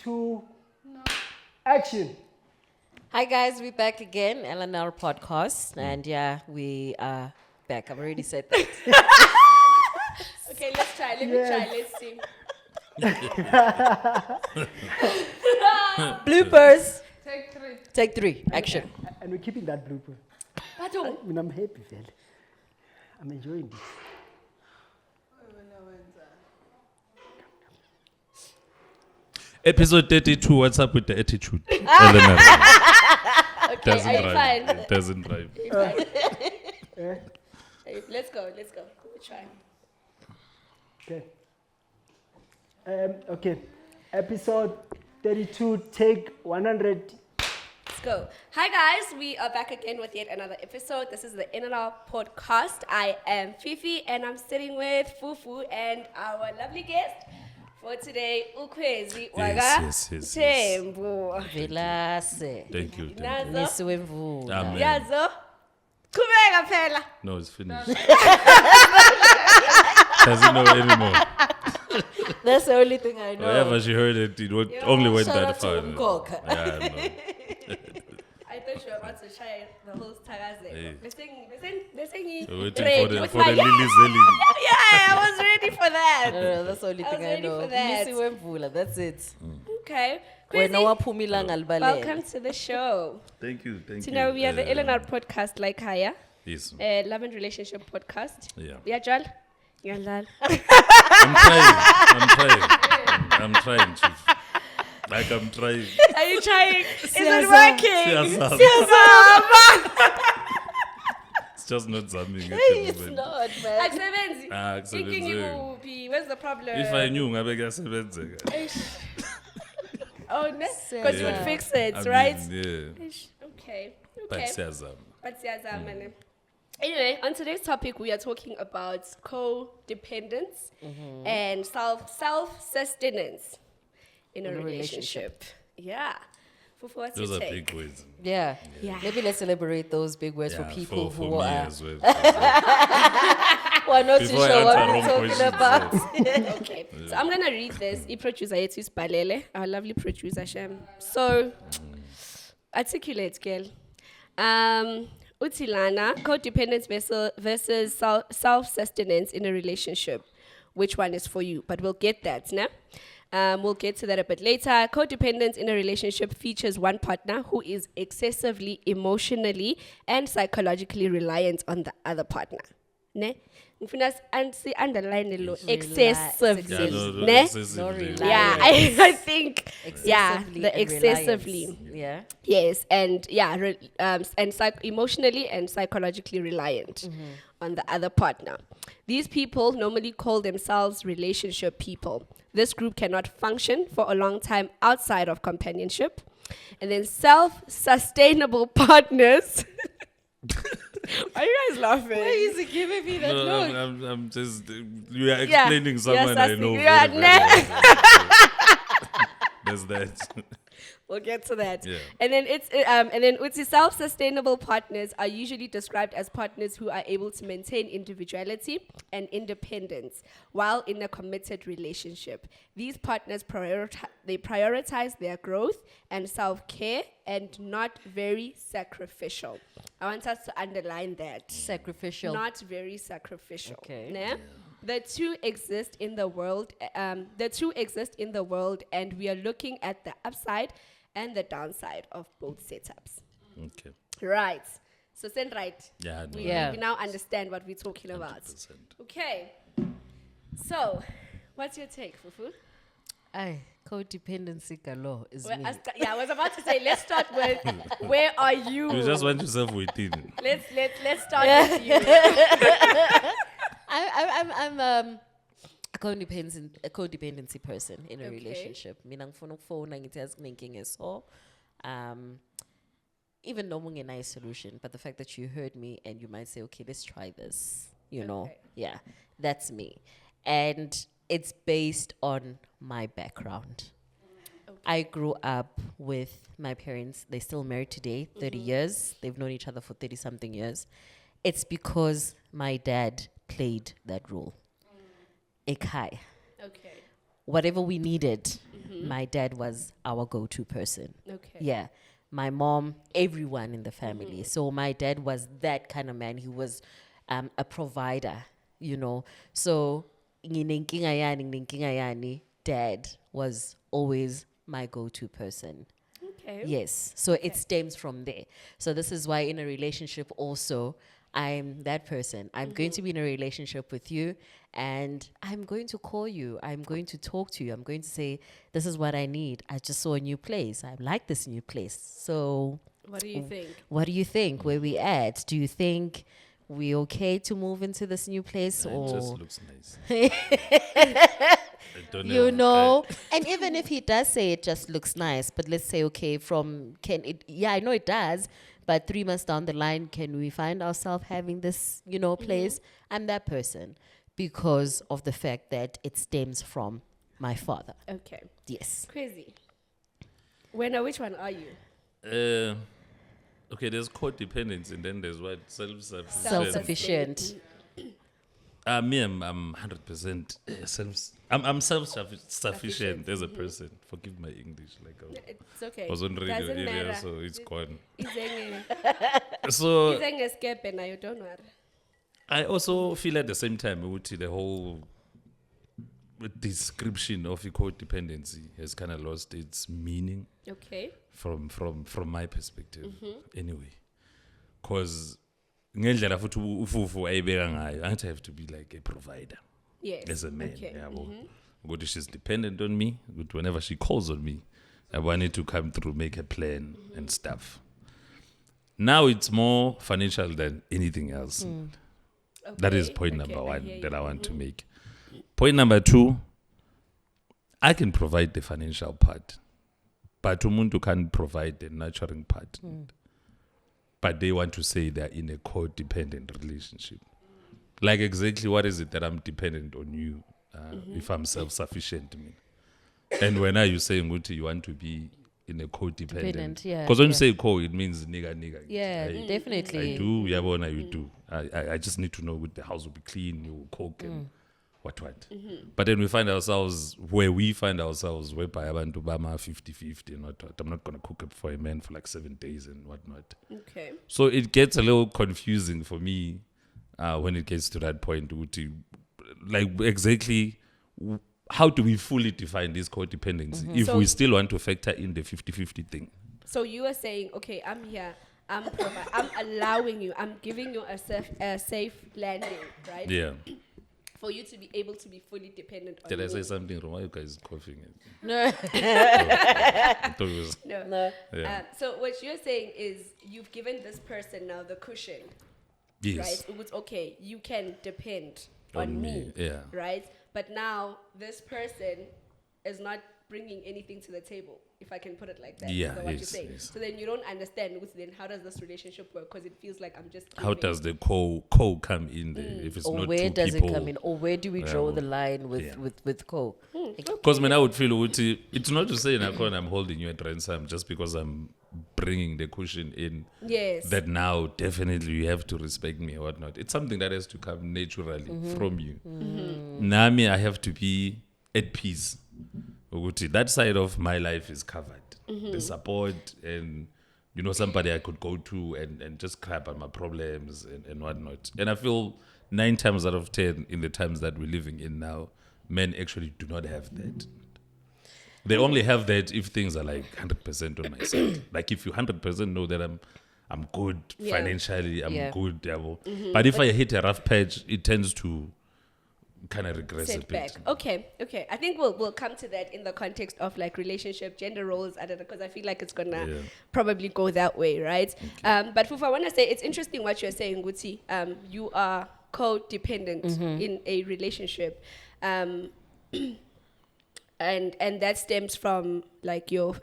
2, action. Hi guys, we're back again, LNR podcast, and yeah, we are back. I've already said that. Okay, let's try. Let me try. Let's see. Bloopers. Take 3. Take 3. Action. And we're keeping that blooper. Bathong. I mean, I'm happy, man. I'm enjoying this. Episode 32, what's up with the attitude? Okay, Doesn't are you rhyme. fine? It doesn't rhyme. Let's go. Let's try. Okay. Okay. Episode 32, take 100. Let's go. Hi guys, we are back again with yet another episode. This is the NLR podcast. I am Fifi and I'm sitting with Fufu and our lovely guest for today, Ukwezi Waga yes. Tembu. Velase. Thank you. Nazo. Nisiwe mvula. Amen. Yazo. Kubeka phela. No, it's finished. Doesn't know anymore. That's the only thing I know. Whenever she heard it, only went Shout that out to far. Mkoka. Yeah, I know. I thought you were about to try the whole Tagaze. Hey. Listen, We're waiting for the Lily Zelly. Yeah, I was ready for that. No, that's the only I was thing I ready know. for that. Nisiwe mvula, that's it. Okay. Wena Kwezi, waphuma ilanga libalele. welcome to the show. Thank you. So now we are the LNR podcast like Haya, Yes. love and relationship podcast. Yeah. Yeah, Jal. Yandlal. I'm trying, Chief. Like I'm trying. Are you trying? Is it Siyazama. working? Siyazama. It's just not something. It's not, man. Akusebenzi. Akusebenzi. Inking ikuphi? Where's the problem? If I knew, ngabe kuyasebenzeka. Oh, no. Because you would Yeah. fix it, I mean, right? Yeah. Okay. But Okay. siyazama. But siyazama, ne? Anyway, on today's topic, we are talking about co-dependence and self-sustainance in a relationship. Yeah. Fufu, what's Those your are take? big words. Yeah. Yeah. Maybe let's celebrate those big words for Yeah, people for who me are as well. who are not too Before I sure what answer we're wrong talking questions, about. Okay, so I'm gonna read this. Producer yetu is Balele, our lovely producer Shem. So articulate, girl. Utilana, codependence versus self-sustenance in a relationship. Which one is for you? But we'll get that, nah? We'll get to that a bit later. Codependence in a relationship features one partner who is excessively emotionally and psychologically reliant on the other partner. Ne? Ngifuna underline lo excessively. Yeah, no, Ne? excessively. No Yeah, I think Excessively the and excessively. reliance. Yeah. Yes, and emotionally and psychologically reliant on the other partner. These people normally call themselves relationship people. This group cannot function for a long time outside of companionship. And then self-sustainable partners. Are you guys laughing? Why is he giving me that No, look? I'm just, you are explaining someone I know. Yeah, Very well. There's that. We'll get to that. Yeah. And then Utsi self-sustainable partners are usually described as partners who are able to maintain individuality and independence while in a committed relationship. These partners prioritize their growth and self-care and not very sacrificial. I want us to underline that. Sacrificial. Not very sacrificial. Okay. Ne? The two exist in the world. And we are looking at the upside and the downside of both setups. Okay. Right. So send right. Yeah, no, We now understand what we're talking about. 100%. Okay. So, what's your take, Fufu? Aye, codependency galore is Well, me. I was about to say, let's start with where are you? You just want yourself within. Let's start with you. I'm a codependency person in a Okay. relationship. Mina ngifuna ukufona ngithi asinenkinga so even though a solution, but the fact that you heard me and you might say, okay, let's try this, you know, Okay. yeah, that's me. And it's based on my background. I grew up with my parents. They're still married today, 30 years. They've known each other for 30-something years. It's because my dad played that role. Ekhaya. Okay. Whatever we needed, my dad was our go-to person. Okay. Yeah. My mom, everyone in the family. So my dad was that kind of man. He was a provider, you know. So nginenkinga yani, dad was always my go-to person. Okay. Yes. So it stems from there. So this is why in a relationship also, I'm that person. I'm going to be in a relationship with you and I'm going to call you. I'm going to talk to you. I'm going to say, this is what I need. I just saw a new place. I like this new place. So What do you think? what do you think? Where we at? Do you think we okay to move into this new place? It Or just looks nice. I don't you know. know, and even if he does say it just looks nice, but let's say, okay, I know it does, but 3 months down the line, can we find ourselves having this, place? I'm that person because of the fact that it stems from my father. Okay. Yes. Crazy. Which one are you? Okay, there's codependency and then there's what? Self-sufficient. Self-sufficient. Me, I'm 100% I'm self-sufficient as a person. Forgive my English. It's okay. I was on radio Doesn't earlier, matter. so it's gone. Izenge So escape now, you don't worry. I also feel at the same time, Uti, the whole description of codependency has kind of lost its meaning Okay. from my perspective. Anyway, because ngendlela futhi ufufu ayibeka ngayo, I have to be like a provider Yes. as a man. Okay. Yabo. Ukuthi she's dependent on me. Ukuthi whenever she calls on me, I want it to come through, make a plan and stuff. Now it's more financial than anything else. That is point Okay, number I one hear that you. I want to make. Point number two, I can provide the financial part, but umuntu can't provide the nurturing part. But they want to say they're in a codependent relationship. Like exactly what is it that I'm dependent on you if I'm self-sufficient? And when are you saying Uti, you want to be in a codependent? Dependent, yeah, Because when you yeah. say co, it means nigga. Yeah, definitely. I do, yeah, well, you do. I just need to know with the house will be clean, you will cook and what. But then we find ourselves where whereby abantu bama 50-50 and what. I'm not going to cook up for a man for like 7 days and whatnot. Okay. So it gets a little confusing for me when it gets to that point. Uti, like exactly how do we fully define this codependency if So- we still want to factor in the 50-50 thing? So you are saying, okay, I'm here. I'm allowing you. I'm giving you a safe landing, right? Yeah. For you to be able to be fully dependent on Did me. I say something wrong? Why are you guys coughing? No. I thought it was, No. Yeah. So what you're saying is you've given this person now the cushion, yes. right? It was okay. You can depend On on me, me, yeah. right? But now this person is not bringing anything to the table, if I can put it like that. Yeah, Is that what yes, you're saying? yes. So then you don't understand. Then how does this relationship work? Because it feels like I'm just. How giving. does the co come in there if it's Or not where two does people? it come in? Or where do we draw the line with, Yeah. with co? Because when I would feel Uti, it's not to say Nakon, I'm holding you at ransom just because I'm bringing the cushion in. Yes. That now definitely you have to respect me or whatnot. It's something that has to come naturally from you. Nami, I have to be at peace. Uti, that side of my life is covered. The support and somebody I could go to and just crap on my problems and whatnot. And I feel 9 times out of 10 in the times that we're living in now, men actually do not have that. They only have that if things are like 100% on my side. Like if you 100% know that I'm good Yeah. financially, I'm Yeah. good. But if I hit a rough patch, it tends to kind of regress a Set bit. back. Okay. I think we'll come to that in the context of like relationship, gender roles, because I feel like it's gonna Yeah. probably go that way, right? But Fufu, I want to say it's interesting what you're saying, Guti. You are codependent in a relationship, and that stems from like your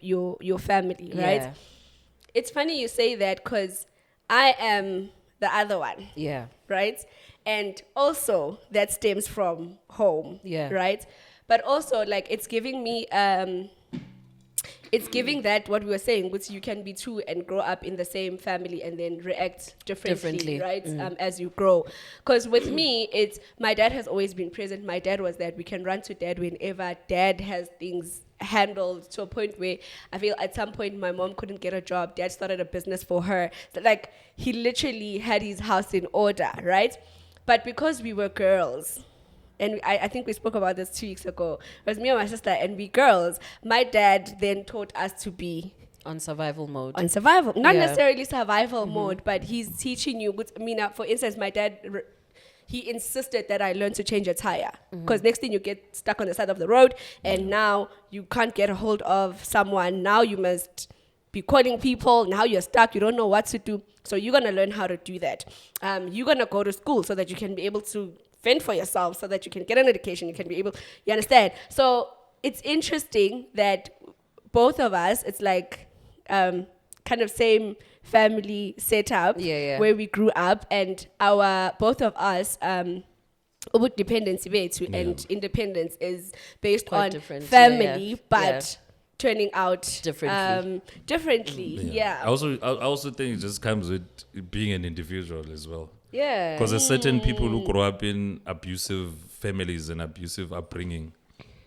family, right? Yeah. It's funny you say that because I am the other one. Yeah. Right? And also that stems from home. Yeah. Right? But also like it's giving me it's giving that what we were saying, which you can be two and grow up in the same family and then react differently. Right? As you grow. Because with me, it's my dad has always been present. My dad was that we can run to dad whenever dad has things handled to a point where I feel at some point my mom couldn't get a job. Dad started a business for her. So like he literally had his house in order, right? But because we were girls, and I think we spoke about this 2 weeks ago, it was me and my sister and we girls, my dad then taught us to be On survival mode. on survival, not Yeah. necessarily survival mode, but he's teaching you. For instance, my dad, he insisted that I learn to change a tire because next thing you get stuck on the side of the road and now you can't get a hold of someone. Now you must be calling people. Now you're stuck. You don't know what to do. So you're going to learn how to do that. You're going to go to school so that you can be able to fend for yourself, so that you can get an education. You can be able, you understand? So it's interesting that both of us, it's like kind of same family setup where we grew up, and our both of us dependency and independence is based Quite on different, family, but yeah. turning out differently. Yeah. I also think it just comes with being an individual as well. Yeah. Because there's certain people who grow up in abusive families and abusive upbringing,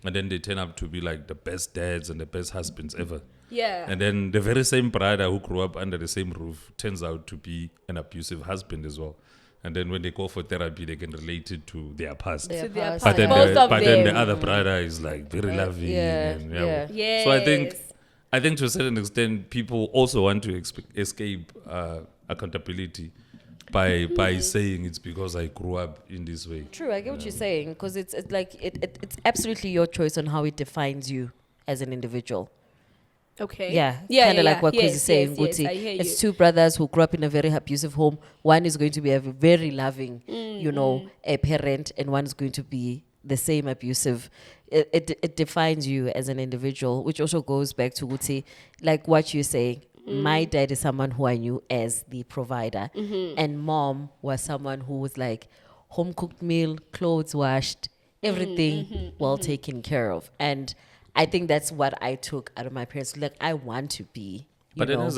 and then they turn up to be like the best dads and the best husbands ever. Yeah. And then the very same brother who grew up under the same roof turns out to be an abusive husband as well. And then when they go for therapy, they can relate it to their past. Their To their past, past. But then, Both of then the them. other brother is like very loving. yeah, and, yeah. Yes. So I think to a certain extent, people also want to escape accountability by saying it's because I grew up in this way. True, I get what you're saying, because it's like it's absolutely your choice on how it defines you as an individual. Okay. Yeah, kind of like what Chris yes, is saying, yes, Guti. I hear It's you. two brothers who grew up in a very abusive home. One is going to be a very loving, a parent, and one is going to be the same abusive. It defines you as an individual, which also goes back to Guti, like what you're saying. My dad is someone who I knew as the provider, and mom was someone who was like home cooked meal, clothes washed, everything well taken care of. And I think that's what I took out of my parents. Like, I want to be, But then as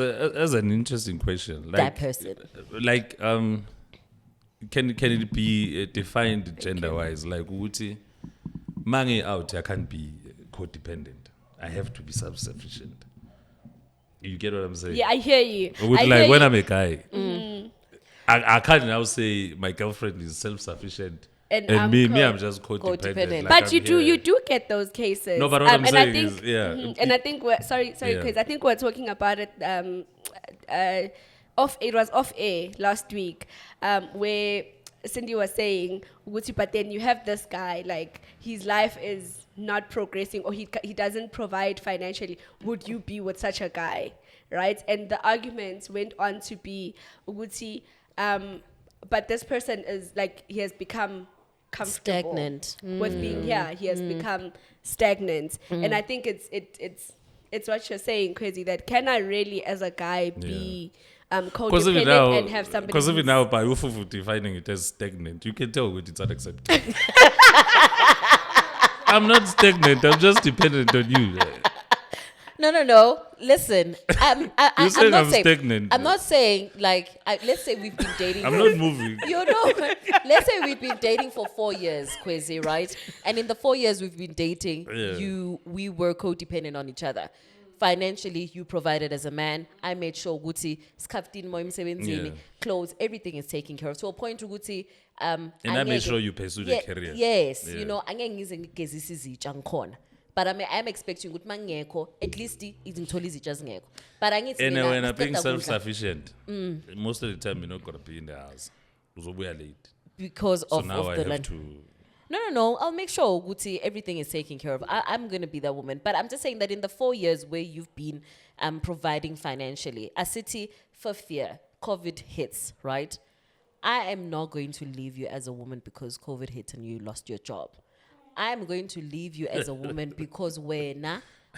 an interesting question, like that person. like can it be defined gender wise? Like Uti, mangi out, I can't be codependent. I have to be self-sufficient. You get what I'm saying? Yeah, I hear you. With I like hear when you. I'm a guy, I can't now say my girlfriend is self-sufficient And and I'm I'm just codependent. codependent. Like But I'm you here. do get those cases. No, but what I'm and I saying think, is, yeah. And I think we're sorry, Yeah. because I think we're talking about it. It was off air last week, where Cindy was saying, "Guti, but then you have this guy, like his life is not progressing, or he doesn't provide financially. Would you be with such a guy, right?" And the arguments went on to be, Guti, but this person is like he has become comfortable Stagnant. with being here. He has become stagnant, and I think it's what you're saying, Crazy. That can I really, as a guy, be Because codependent and have somebody? because even who's- now, by Ufufu defining it as stagnant, you can tell when it's unacceptable. I'm not stagnant. I'm just dependent on you. No. Listen, You're I'm saying not I'm saying. stagnant. I'm not saying like. Let's say we've been dating. I'm not moving. You know, let's say we've been dating for 4 years, Kwezi, right? And in the 4 years we've been dating, Yeah. we were codependent on each other. Financially, you provided as a man. I made sure Guti, skaftin mo imsebenzini, Yeah. clothes, everything is taken care of. To a point to Guti, And I made sure you pursue the career. Yes, Yeah. you know, angeke ngize ngigezise izitsha ngikhona. But I'm expecting ukuthi mangekho at least izingithola izitsha zingekho. But angithi And mina, when I'm being siceda kudla self-sufficient, most of the time you're not gonna be in the house. Uzobuya late. because So of now I the have land. to. No. I'll make sure, Guti, everything is taken care of. I'm going to be that woman. But I'm just saying that in the 4 years where you've been providing financially, a city for fear, COVID hits, right? I am not going to leave you as a woman because COVID hit and you lost your job. I'm going to leave you as a woman because when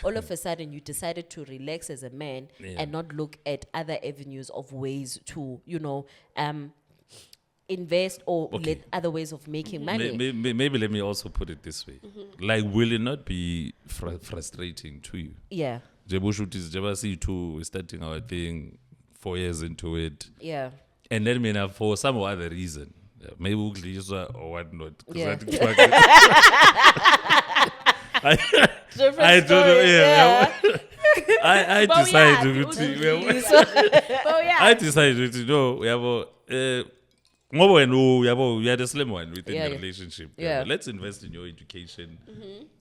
all of a sudden you decided to relax as a man and not look at other avenues of ways to, invest or let other ways of making money. Maybe let me also put it this way. Like, will it not be frustrating to you? Yeah. Jebushuti is Jebasi too. We're starting our thing 4 years into it. Yeah. And then maybe for some other reason, maybe we'll or whatnot. 'Cause Yeah. I think Different I don't know. stories, Yeah. I But decided yeah, I decided to know we have you had a slim one within Yeah, the yeah. relationship. Yeah. Let's invest in your education.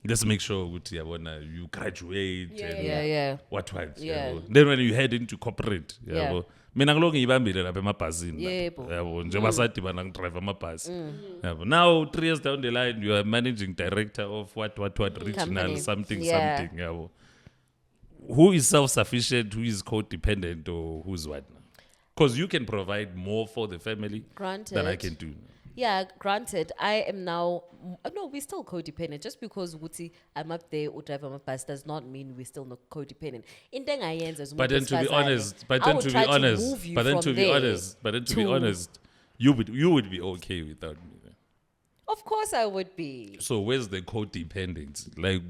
Let's make sure you graduate and Yeah. what. Yeah. Then when you head into corporate, Yeah. mina ngiloko ngibambile lapha emabhasini Yebo. yabo njengoba sadibana ngidrive amabhasi yabo. Now 3 years down the line you are managing director of what regional Company. something Yeah. something yabo. Who is self-sufficient, who is codependent, or who's what? Because you can provide more for the family than I Granted. can do. Yeah, granted, I am now. No, we're still codependent. Just because Wuti, I'm up there or drive my bus does not mean we're still not codependent. In But then to be honest, but then to be honest, you would be okay without me. Of course, I would be. So where's the codependence? Like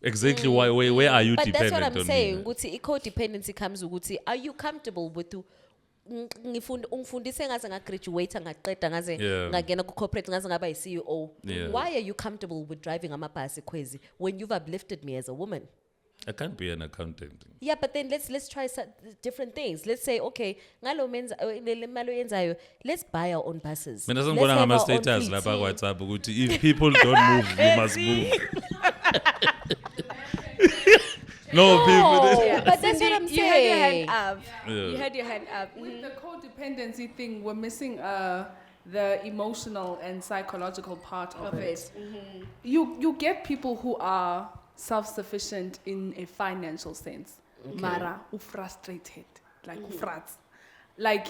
exactly where are you But dependent that's what I'm on saying. me? Wuti, codependency comes with are you comfortable with to ungifundise ngaze ngagraduate ngaqeda ngaze Yeah. ngagena ku corporate ngaze ngaba CEO. Yeah. Why are you comfortable with driving amabhasi crazy when you've uplifted me as a woman? I can't be an accountant. Yeah, but then let's try different things. Let's say, okay, ngalo menza le mali oyenzayo, let's buy our own buses. Mina Let's sengibona have ngama our own status fleet. lapha WhatsApp ukuthi if people don't move, you must move. No, people. Oh, but that's what I'm You had your saying. hand up. Yeah. You had your hand up. With the codependency thing, we're missing the emotional and psychological part of it. You get people who are self-sufficient in a financial sense. Mara, frustrated, like frats. Like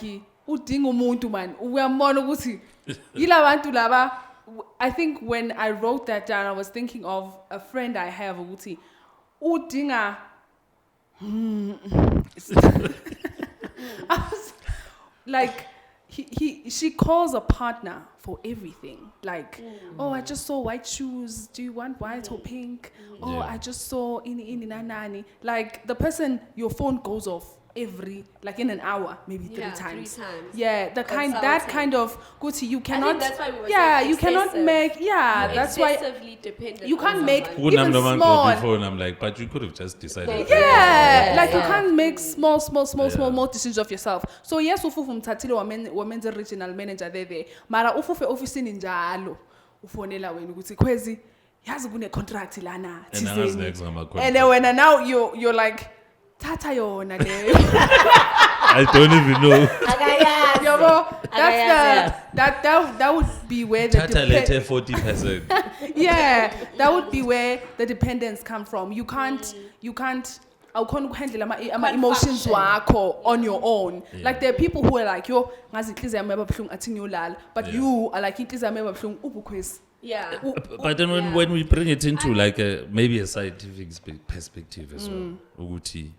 udinga umuntu man, uyambona ukuthi yila bantu laba. I think when I wrote that down, I was thinking of a friend I have ukuthi udinga I was like she calls a partner for everything. Like, oh, I just saw white shoes. Do you want white or pink? Oh, Yeah. I just saw ini nanani. Like the person, your phone goes off in an hour, maybe three times. 3 times. Yeah, that Consulting. kind of Gucci, you cannot. that's why we were yeah, saying you cannot excessive. make. Yeah, You're that's why excessively dependent. you can't on make someone. even small. Before, and I'm like, but you could have just decided. Yeah, like you Yeah. can't make small Yeah. more decisions of yourself. So yes, ufufu mthathile wamenza regional manager there. Mara ufufe officeini njalo. Ufonela wena ukuthi kwezi yazi kune contract lana And angazi thizeni. next ngama And contract. then when now you're like tata yona le. I don't even know. Yabo, Akayazi. that would be where the Tata later 40%. yeah, that would be where the dependence come from. You can't awukhona ukuhandle ama emotions function. wakho on your own. Yeah. Like there are people who are like, yo, ngazi inhliziyo yami yababhlungu athi ngiyolala, but Yeah. you are like inhliziyo yami yababhlungu ubukhwezi. Yeah. But then when we bring it into like maybe a scientific perspective as well, ukuthi,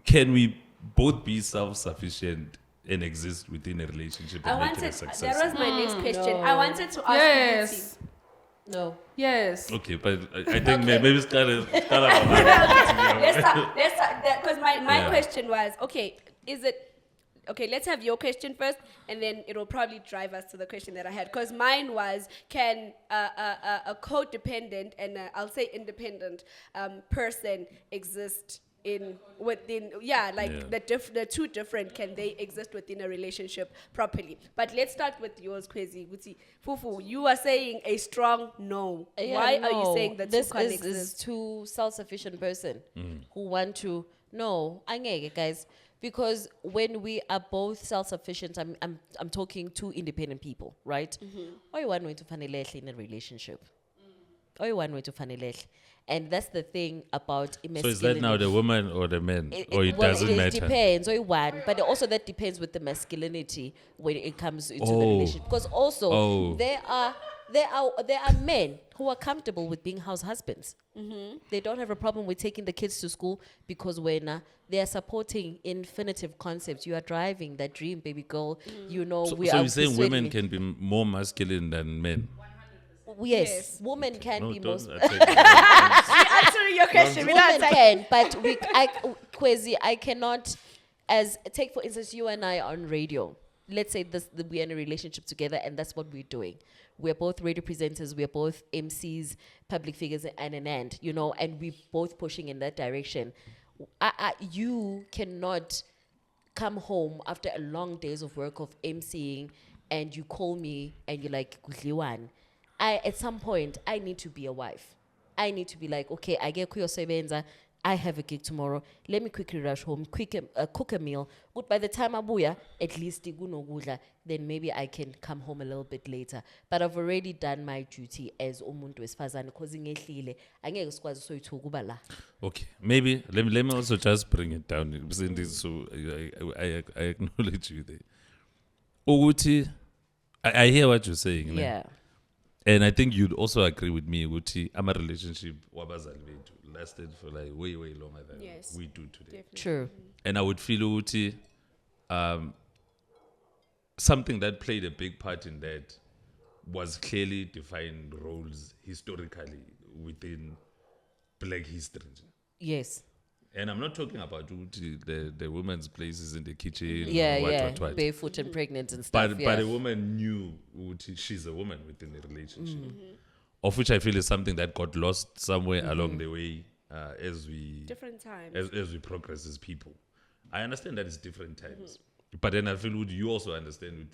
can we both be self-sufficient and exist within a relationship and make it a That success? was my next question. no. I wanted to ask Yes. No. Yes. Okay, but I think maybe it's kind of Let's start because my Yeah. question was, okay, let's have your question first, and then it'll probably drive us to the question that I had. Because mine was, can a codependent and I'll say independent person exist within the two different, can they exist within a relationship properly? But let's start with yours, Kwezi. Guti, Fufu, you are saying a strong no. Yeah, Why are you no. saying that this two can't is exist? two self-sufficient person who want to angeke guys, because when we are both self-sufficient, I'm talking two independent people, right? Or one way to fanelehle in a relationship. Or one way to fanelehle. And that's the thing about So masculinity. is that now the woman or the man? Or it well, doesn't it matter? depends, or one, but also that depends with the masculinity when it comes into the relationship. Because also there are men who are comfortable with being house husbands. They don't have a problem with taking the kids to school because when they are supporting infinitive concepts, you are driving that dream, baby girl. You know, So, we so are you're saying persuading women me. can be more masculine than men? Yes, women can No, be don't most. Answering your question, we Women don't can, but Kwezi, I cannot. As take for instance, you and I on radio. let's say we're in a relationship together and that's what we're doing. We're both radio presenters, we're both MCs, public figures, and and we're both pushing in that direction. You cannot come home after a long days of work of MCing and you call me and you're like, "Kudliwan." At some point, I need to be a wife. I need to be like, okay, I get kuyo sebenza. I have a gig tomorrow. Let me quickly rush home, cook a meal. But by the time abuya, at least then maybe I can come home a little bit later. But I've already done my duty as umuntu wesifazane because ngehlile angeke sikwazi soyithu kuba la. Okay, maybe let me also just bring it down. So I acknowledge you there. Uguti, I hear what you're saying. Yeah. And I think you'd also agree with me, Uguti, I'm a relationship wabazali bethu lasted for like way longer than we do today. Definitely. True. And I would feel Uguti, something that played a big part in that was clearly defined roles historically within Black history. Yes. And I'm not talking about the woman's places in the kitchen. Yeah, what. barefoot and pregnant and stuff. But a woman knew she's a woman within the relationship, of which I feel is something that got lost somewhere along the way as we Different times. as we progress as people. I understand that it's different times, but then I feel you also understand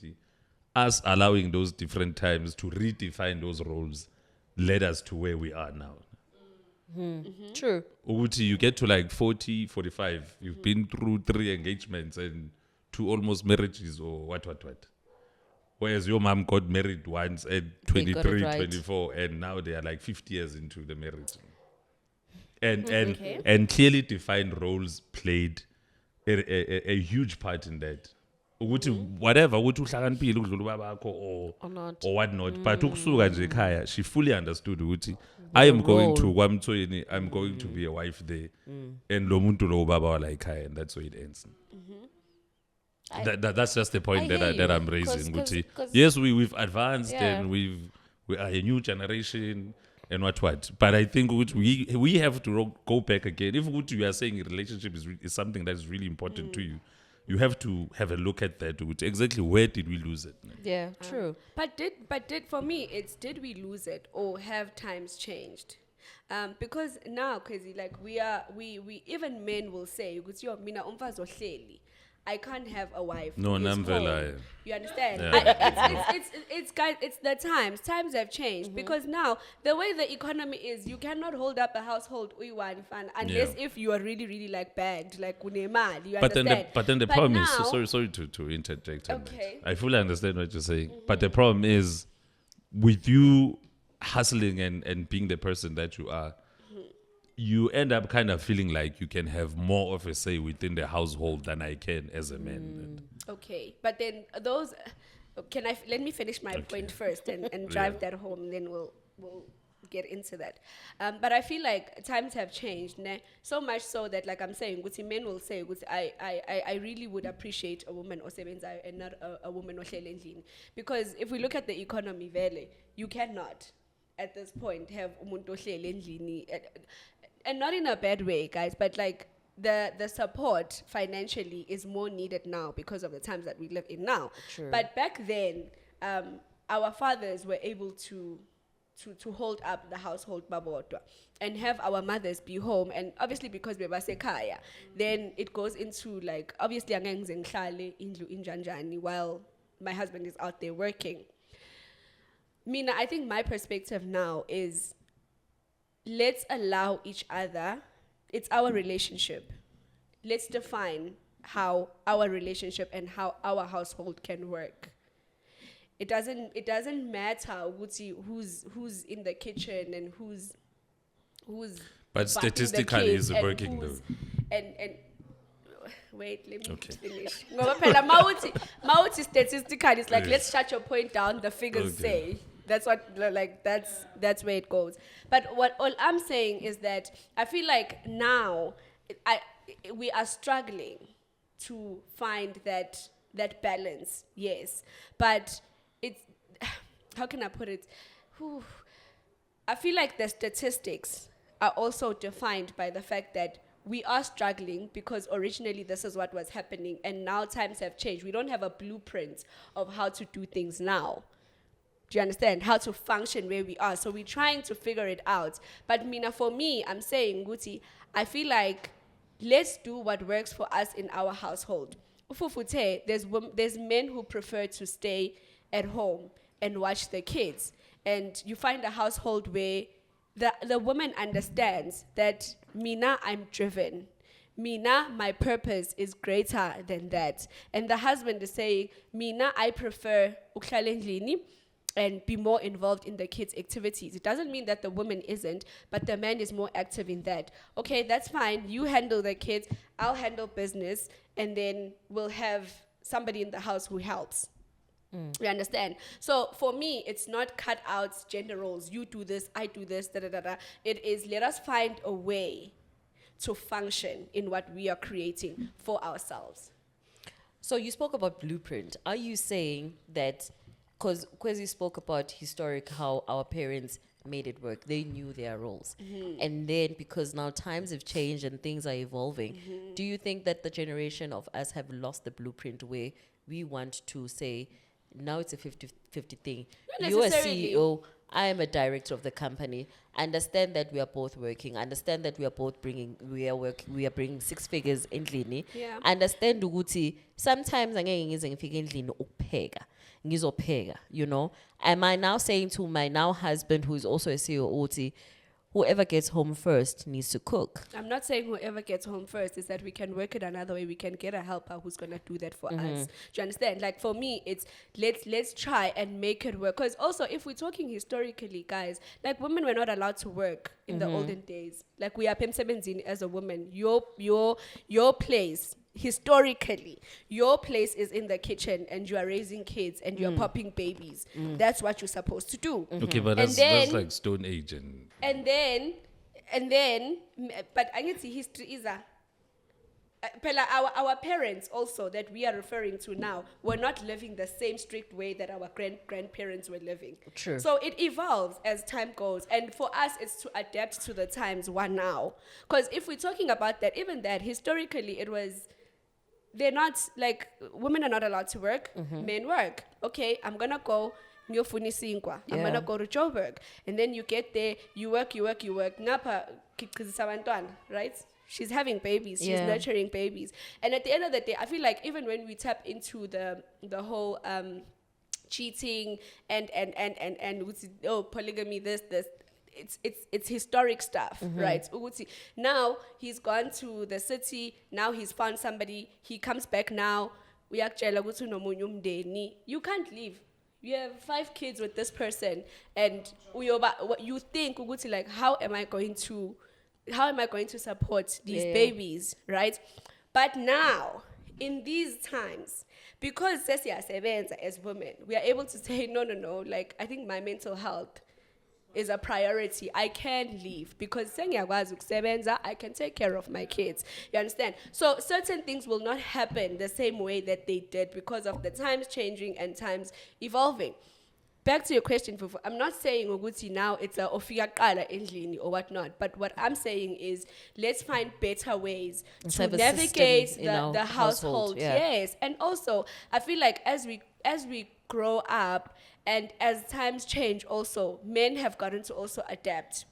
us allowing those different times to redefine those roles led us to where we are now. True. Uguti, you get to like 40, 45. You've been through 3 engagements and 2 almost marriages or what. Whereas your mom got married once at They got it 23, right. 24, and now they are like 50 years into the marriage. And clearly defined roles played a huge part in that. Ukuthi whatever ukuthi uhlakaniphile ukudlula ubabakho Or not. or whatnot, but ukusuka nje ekhaya she fully understood ukuthi I am going to kwamthweni, I'm going to be a wife there, and lo muntu lo ubaba wala ekhaya, and that's where it ends. That's just the point I that hear I'm you. raising. 'Cause- Ukuthi, 'cause- yes, we've advanced Yeah. and we are a new generation and what. But I think we have to go back again. If what you are saying a relationship is something that is really important to you, you have to have a look at that. Exactly where did we lose it? Yeah, true. But did for me it's did we lose it or have times changed? Because now, crazy, like we even men will say, mina umfazi ohleli. I can't have a wife. No, who is namvela, home." You understand? Yeah. It's guys. It's the times. Times have changed because now the way the economy is, you cannot hold up a household unless if you are really like bagged, like unemali. You understand? But then the problem now, is sorry to interject. on that. Okay. I fully understand what you're saying, but the problem is with you hustling and being the person that you are. You end up kind of feeling like you can have more of a say within the household than I can as a man. Okay, but then those, let me finish my point first and drive that home, and then we'll get into that. But I feel like times have changed, ne? So much so that, like I'm saying, men will say, I really would appreciate a woman osebenzayo and not a woman ohleli endlini. Because if we look at the economy, vele, you cannot at this point have umuntu ohleli endlini, and not in a bad way, guys, but like the support financially is more needed now because of the times that we live in now. True. But back then, our fathers were able to hold up the household babodwa and have our mothers be home, and obviously because bebasekhaya, then it goes into like obviously angeke ngize ngihlale indlu injanjani while my husband is out there working. Mina, I think my perspective now is let's allow each other. It's our relationship. Let's define how our relationship and how our household can work. It doesn't matter who's in the kitchen and who's But backing the statistically, kids is it and working who's- though? and wait, let me Okay. finish. Ngoba phela mawuthi statistically, it's like Yes. let's shut your point down. The figures Okay. say that's what that's where it goes. But all I'm saying is that I feel like now we are struggling to find that balance. Yes, but it's how can I put it? I feel like the statistics are also defined by the fact that we are struggling because originally this is what was happening, and now times have changed. We don't have a blueprint of how to do things now. Do you understand? How to function where we are. So we're trying to figure it out. But Mina, for me, I'm saying, Guti, I feel like let's do what works for us in our household. Ufufute, there's men who prefer to stay at home and watch the kids. And you find a household where the woman understands that Mina, I'm driven. Mina, my purpose is greater than that. And the husband is saying, Mina, I prefer uhlale endlini and be more involved in the kids' activities. It doesn't mean that the woman isn't, but the man is more active in that. Okay, that's fine. You handle the kids, I'll handle business, and then we'll have somebody in the house who helps. You understand? So for me, it's not cut out gender roles. You do this, I do this, da da da da. It is, let us find a way to function in what we are creating for ourselves. So you spoke about blueprint. Are you saying that, because Kwezi spoke about historic, how our parents made it work, they knew their roles. And then because now times have changed and things are evolving, do you think that the generation of us have lost the blueprint where we want to say, now it's a 50-50 thing. Not You're a necessarily. CEO, I am a director of the company. Understand that we are both working. Understand that we are bringing 6 figures endlini. Yeah. Understand ukuthi sometimes angeke ngize ngifike endlini ukupheka. Ngizopheka, you know. Am I now saying to my now husband, who is also a CEO, uthi, whoever gets home first needs to cook? I'm not saying whoever gets home first, is that we can work it another way. We can get a helper who's gonna do that for us. Do you understand? Like for me, it's let's try and make it work. Because also, if we're talking historically, guys, like women were not allowed to work in the olden days. Like we are pemsebenzini as a woman. Your place. Historically, your place is in the kitchen and you are raising kids and you're popping babies. That's what you're supposed to do. Okay, but And that's then- like Stone Age and And then, but I guess history is our parents also that we are referring to now were not living the same strict way that our grandparents were living. True. So it evolves as time goes. And for us, it's to adapt to the times one now. Because if we're talking about that, even that, historically, it was, they're not, like, women are not allowed to work, men work. Okay, I'm going to go, I'm Yeah. going to go to Joburg. And then you get there, you work. Ngapha, kikizisa abantwana, right? She's having babies. She's Yeah. nurturing babies. And at the end of the day, I feel like even when we tap into the whole cheating and polygamy, this, it's historic stuff, right? Ukuthi, now he's gone to the city. Now he's found somebody. He comes back now. Uyakutshela ukuthi unomunye umndeni. You can't leave. You have 5 kids with this person, and you think ukuthi, like, how am I going to support these babies, right? But now, in these times, because sesiyasebenza as women, we are able to say, no, like, I think my mental health is a priority. I can't leave because sengiyakwazi ukusebenza, I can take care of my kids. You understand? So certain things will not happen the same way that they did because of the times changing and times evolving. Back to your question, Fufu, I'm not saying ukuthi now it's a ofika qala endlini or whatnot, but what I'm saying is let's find better ways Let's to have a navigate system in our the household. yeah. Yes, and also I feel like as we grow up and as times change, also men have gotten to also adapt.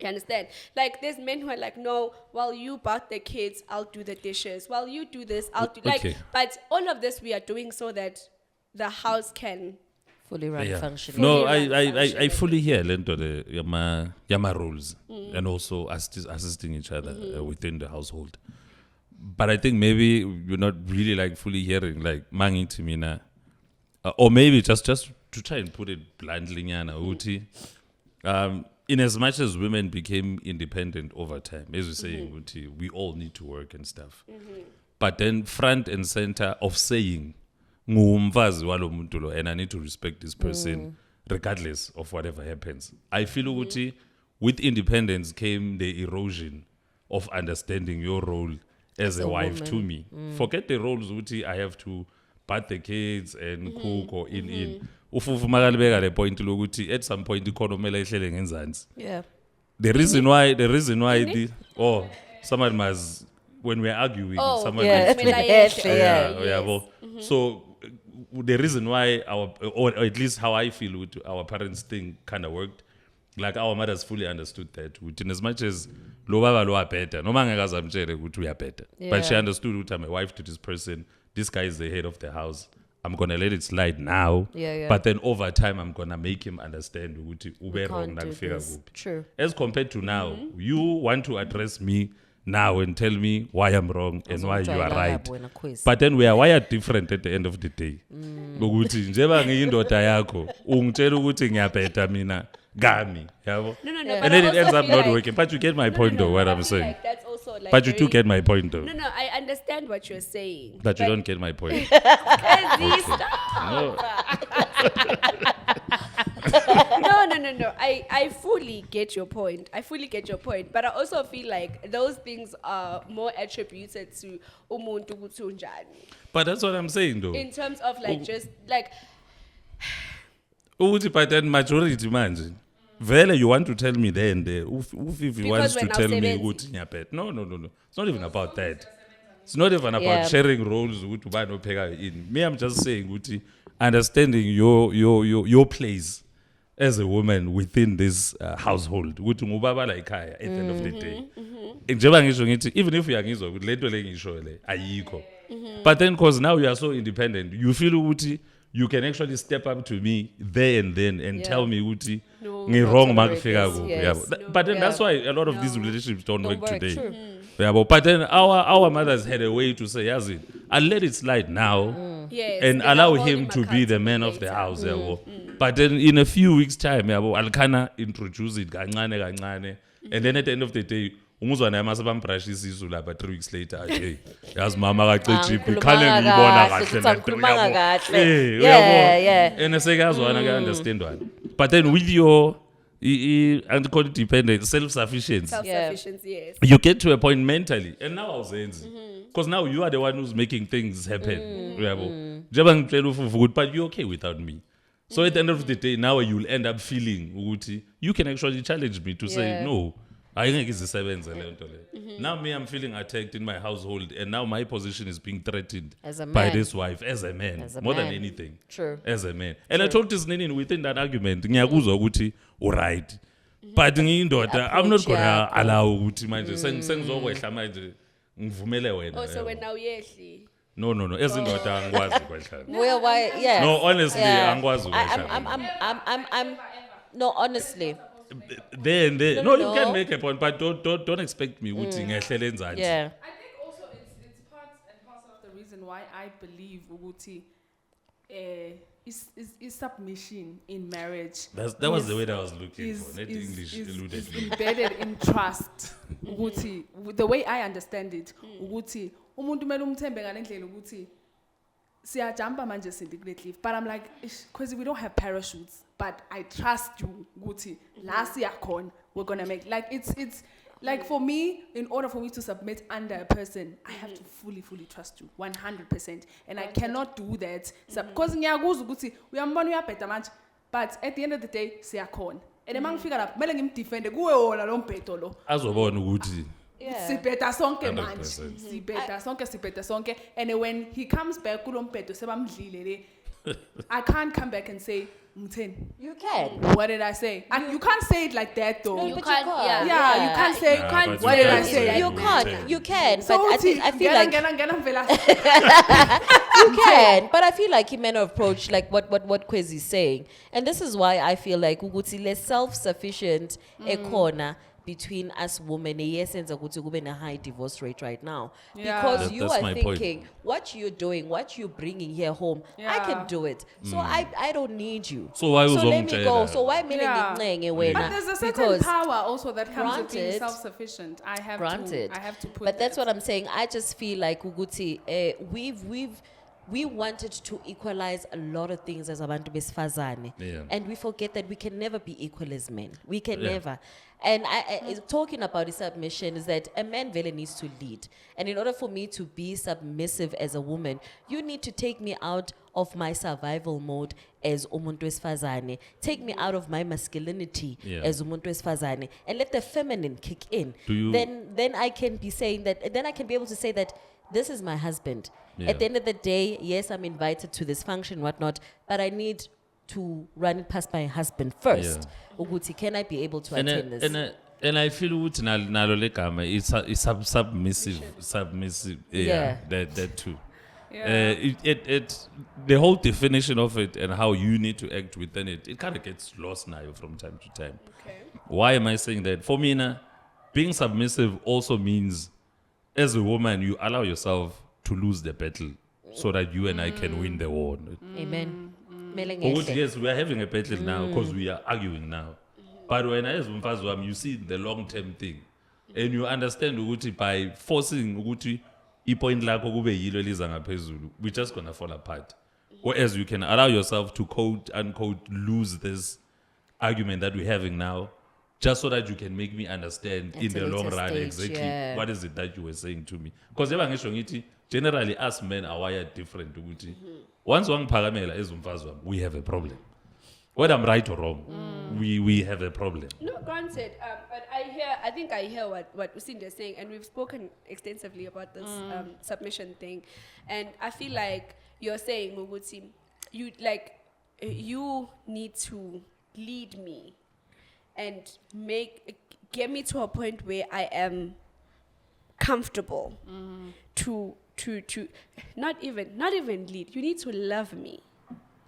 You understand? Like, there's men who are like, no, while you bath the kids, I'll do the dishes. While you do this, I'll do like. Okay. But all of this we are doing so that the house can. Fully run Yeah. functioning. No, Fully run I functioning. fully hear Lento the yama roles and also assisting each other within the household. But I think maybe you're not really like fully hearing like mangi to me na, or maybe just to try and put it bluntly, nyana, uti. In as much as women became independent over time, as we say, uti, we all need to work and stuff. But then front and center of saying, ngumfazi walo muntu lo, and I need to respect this person regardless of whatever happens. I feel ukuthi with independence came the erosion of understanding your role as a wife woman. to me. Forget the roles ukuthi I have to bath the kids and cook or in. Ufufu makalibeka le point lokuthi at some point ikhona kumele ihlele ngenzansi. Yeah. The reason why someone must, when we're arguing, Oh, someone yeah. needs to. Yes, Yeah, yeah. well, so the reason why or at least how I feel with our parents' thing kind of worked, like our mothers fully understood that. In as much as lo baba lo better, no man ngazamtshele ukuthi we are better, but she Yeah. understood ukuthi I'm a wife to this person. This guy is the head of the house. I'm gonna let it slide now, Yeah. but then over time I'm gonna make him understand ukuthi ube wrong Can't do nakufika this. kuphi. True. As compared to now, you want to address me now and tell me why I'm wrong and why you are right. But then we are wired different at the end of the day. Ukuthi njengoba ngiyindoda yakho, ungitshela ukuthi ngiyabheda mina gami, yabo. No. Yeah. But And then I it ends also up feel not like- working. But you get my point though, what but I I'm feel saying. Like that's also like But you do very- get my point though. No, I understand what you're saying. But you but- don't get my point. Crazy stuff. No. No. I fully get your point. But I also feel like those things are more attributed to umuntu ukuthi unjani. But that's what I'm saying though. In terms of like just like Ukuthi but then majority manje. Vele you want to tell me there and there. If he wants to we're now tell me 70. ukuthi ngiyabheda. No. It's not even about that. It's not even about Yeah. sharing roles ukuthi ubani opheka in. Me, I'm just saying ukuthi understanding your place as a woman within this household. Ukuthi ngubaba la ekhaya at the end of the day. Njengoba ngisho ngithi even if uyangizwa ukuthi lento le ngisho le ayikho. But then because now you are so independent, you feel ukuthi you can actually step up to me there and then and Yeah. tell me ukuthi No, ngirong tolerate makufika this, kuphi, yes. yabo. No. But then Yeah. that's why a lot of these relationships don't work today. True. Yabo. But then our mothers had a way to say, yazi, I'll let it slide now yes, and then allow I'll hold him to be the man of the later. house. Yabo. But then in a few weeks' time, yabo, I'll kind of introduce it kancane. And then at the end of the day, umuzwa naye mase bambrush isisu lapha 3 weeks later, hey, yazi mama kaCici ikhale ngiyibona kahle le nto, yabo. Eh, uyabo. And sekazwana ke understand one. But then with your and co-dependent self-sufficiency, Self-sufficiency, yes. you get to a point mentally, and now I was because now you are the one who's making things happen. Njengoba ngitshela ufufu ukuthi, but you're okay without me. So at the end of the day, now you'll end up feeling ukuthi you can actually challenge me to say Yeah. no. Ayingeke izisebenze le nto le. Now me, I'm feeling attacked in my household, and now my position is being threatened As a by man. this wife as a man, As a more than man. anything. True. As a man. And I told this Nini within that argument, ngiyakuzwa ukuthi right. But ngiyindoda, I'm not Approach gonna yakho. allow ukuthi manje sengizokwehla manje ngivumele wena. Oh, so yabo. when now yehli. No. Ezindoda angikwazi kwehla. Well, why? Yeah. No, honestly, angikwazi I'm. No, honestly. There and there. No, No, you no. can make a point, but don't expect me ukuthi ngehlele enzansi. Yeah. I think also it's part and parcel of the reason why I believe ukuthi is submission in marriage. That was is- the way that I was looking is- for. Net is- English is- eluded is me. embedded in trust. Ukuthi the way I understand it, ukuthi umuntu kumele umthembe ngalendlela ukuthi siyajumpa manje Cindy kule cliff, but I'm like because we don't have parachutes, but I trust you ukuthi la siyakhona we're going to make like it's like for me, in order for me to submit under a person, I have to fully trust you 100%, and I cannot do that because ngiyakuzwa ukuthi uyambona uyabheda manje, but at the end of the day siyakhona, and mangifika lapho kumele ngimdefende kuwe wona lo mbhedo lo. Azobona ukuthi Yeah. Sibheda sonke 100%. manje. Sibheda sonke. And when he comes back kulo mbhedo sebamdlile le, I can't come back and say Mtheni. You can. What did I say? And you can't say it like that though. No, but can't- you can't. yeah. Yeah, you can't say. Yeah, can't but what you did I can say? You can't. You can. So But I feel like ngena mvela. you can. But I feel like he meant to approach like what Kwezi is saying, and this is why I feel like ukuthi le self-sufficient corner between us women eyenza ukuthi kube na high divorce rate right now, Yeah. because you That's are my point. thinking what you're doing, what you're bringing here home, I Yeah. can do it, so I don't need you. So why so let me uzongitshela? go. So why mina Yeah. ngincenge But wena? there's a certain Because power also that comes with being granted- self-sufficient. I have granted, to put but that's that. what I'm saying. I just feel like Uguti, we wanted to equalize a lot of things as abantu besifazane, Yeah. and we forget that we can never be equal as men. We can Yeah. never. And is talking about the submission is that a man really needs to lead. And in order for me to be submissive as a woman, you need to take me out of my survival mode as umuntu wesifazane. Take me out of my masculinity as umuntu wesifazane. And let the feminine kick in. Then I can be saying that, then I can be able to say that this is my husband. Yeah. At the end of the day, yes, I'm invited to this function, whatnot, but I need to run it past my husband first. Uguti, can I be able to attend this? And I feel ukuthi nalo le gama it's submissive. Yeah, that too. Yeah. The whole definition of it and how you need to act within it kind of gets lost now from time to time. Okay. Why am I saying that? For me, being submissive also means, as a woman, you allow yourself to lose the battle so that you and I can win the war. Amen. Yes, we are having a battle now because we are arguing now. But when as umfazi you see the long-term thing, and you understand ukuthi by forcing ukuthi ipoint lakho kube yilo eliza ngaphezulu, we're just gonna fall apart. Whereas you can allow yourself to quote unquote lose this argument that we're having now, just so that you can make me understand in the long run exactly what is it that you were saying to me. Because generally us men are wired different. Once wangiphakamela as umfazi wami, we have a problem. Whether I'm right or wrong, we have a problem. No, granted, but I think I hear what Usinda is saying, and we've spoken extensively about this submission thing, and I feel like you're saying, Muguti, you need to lead me and get me to a point where I am comfortable to not even lead. You need to love me.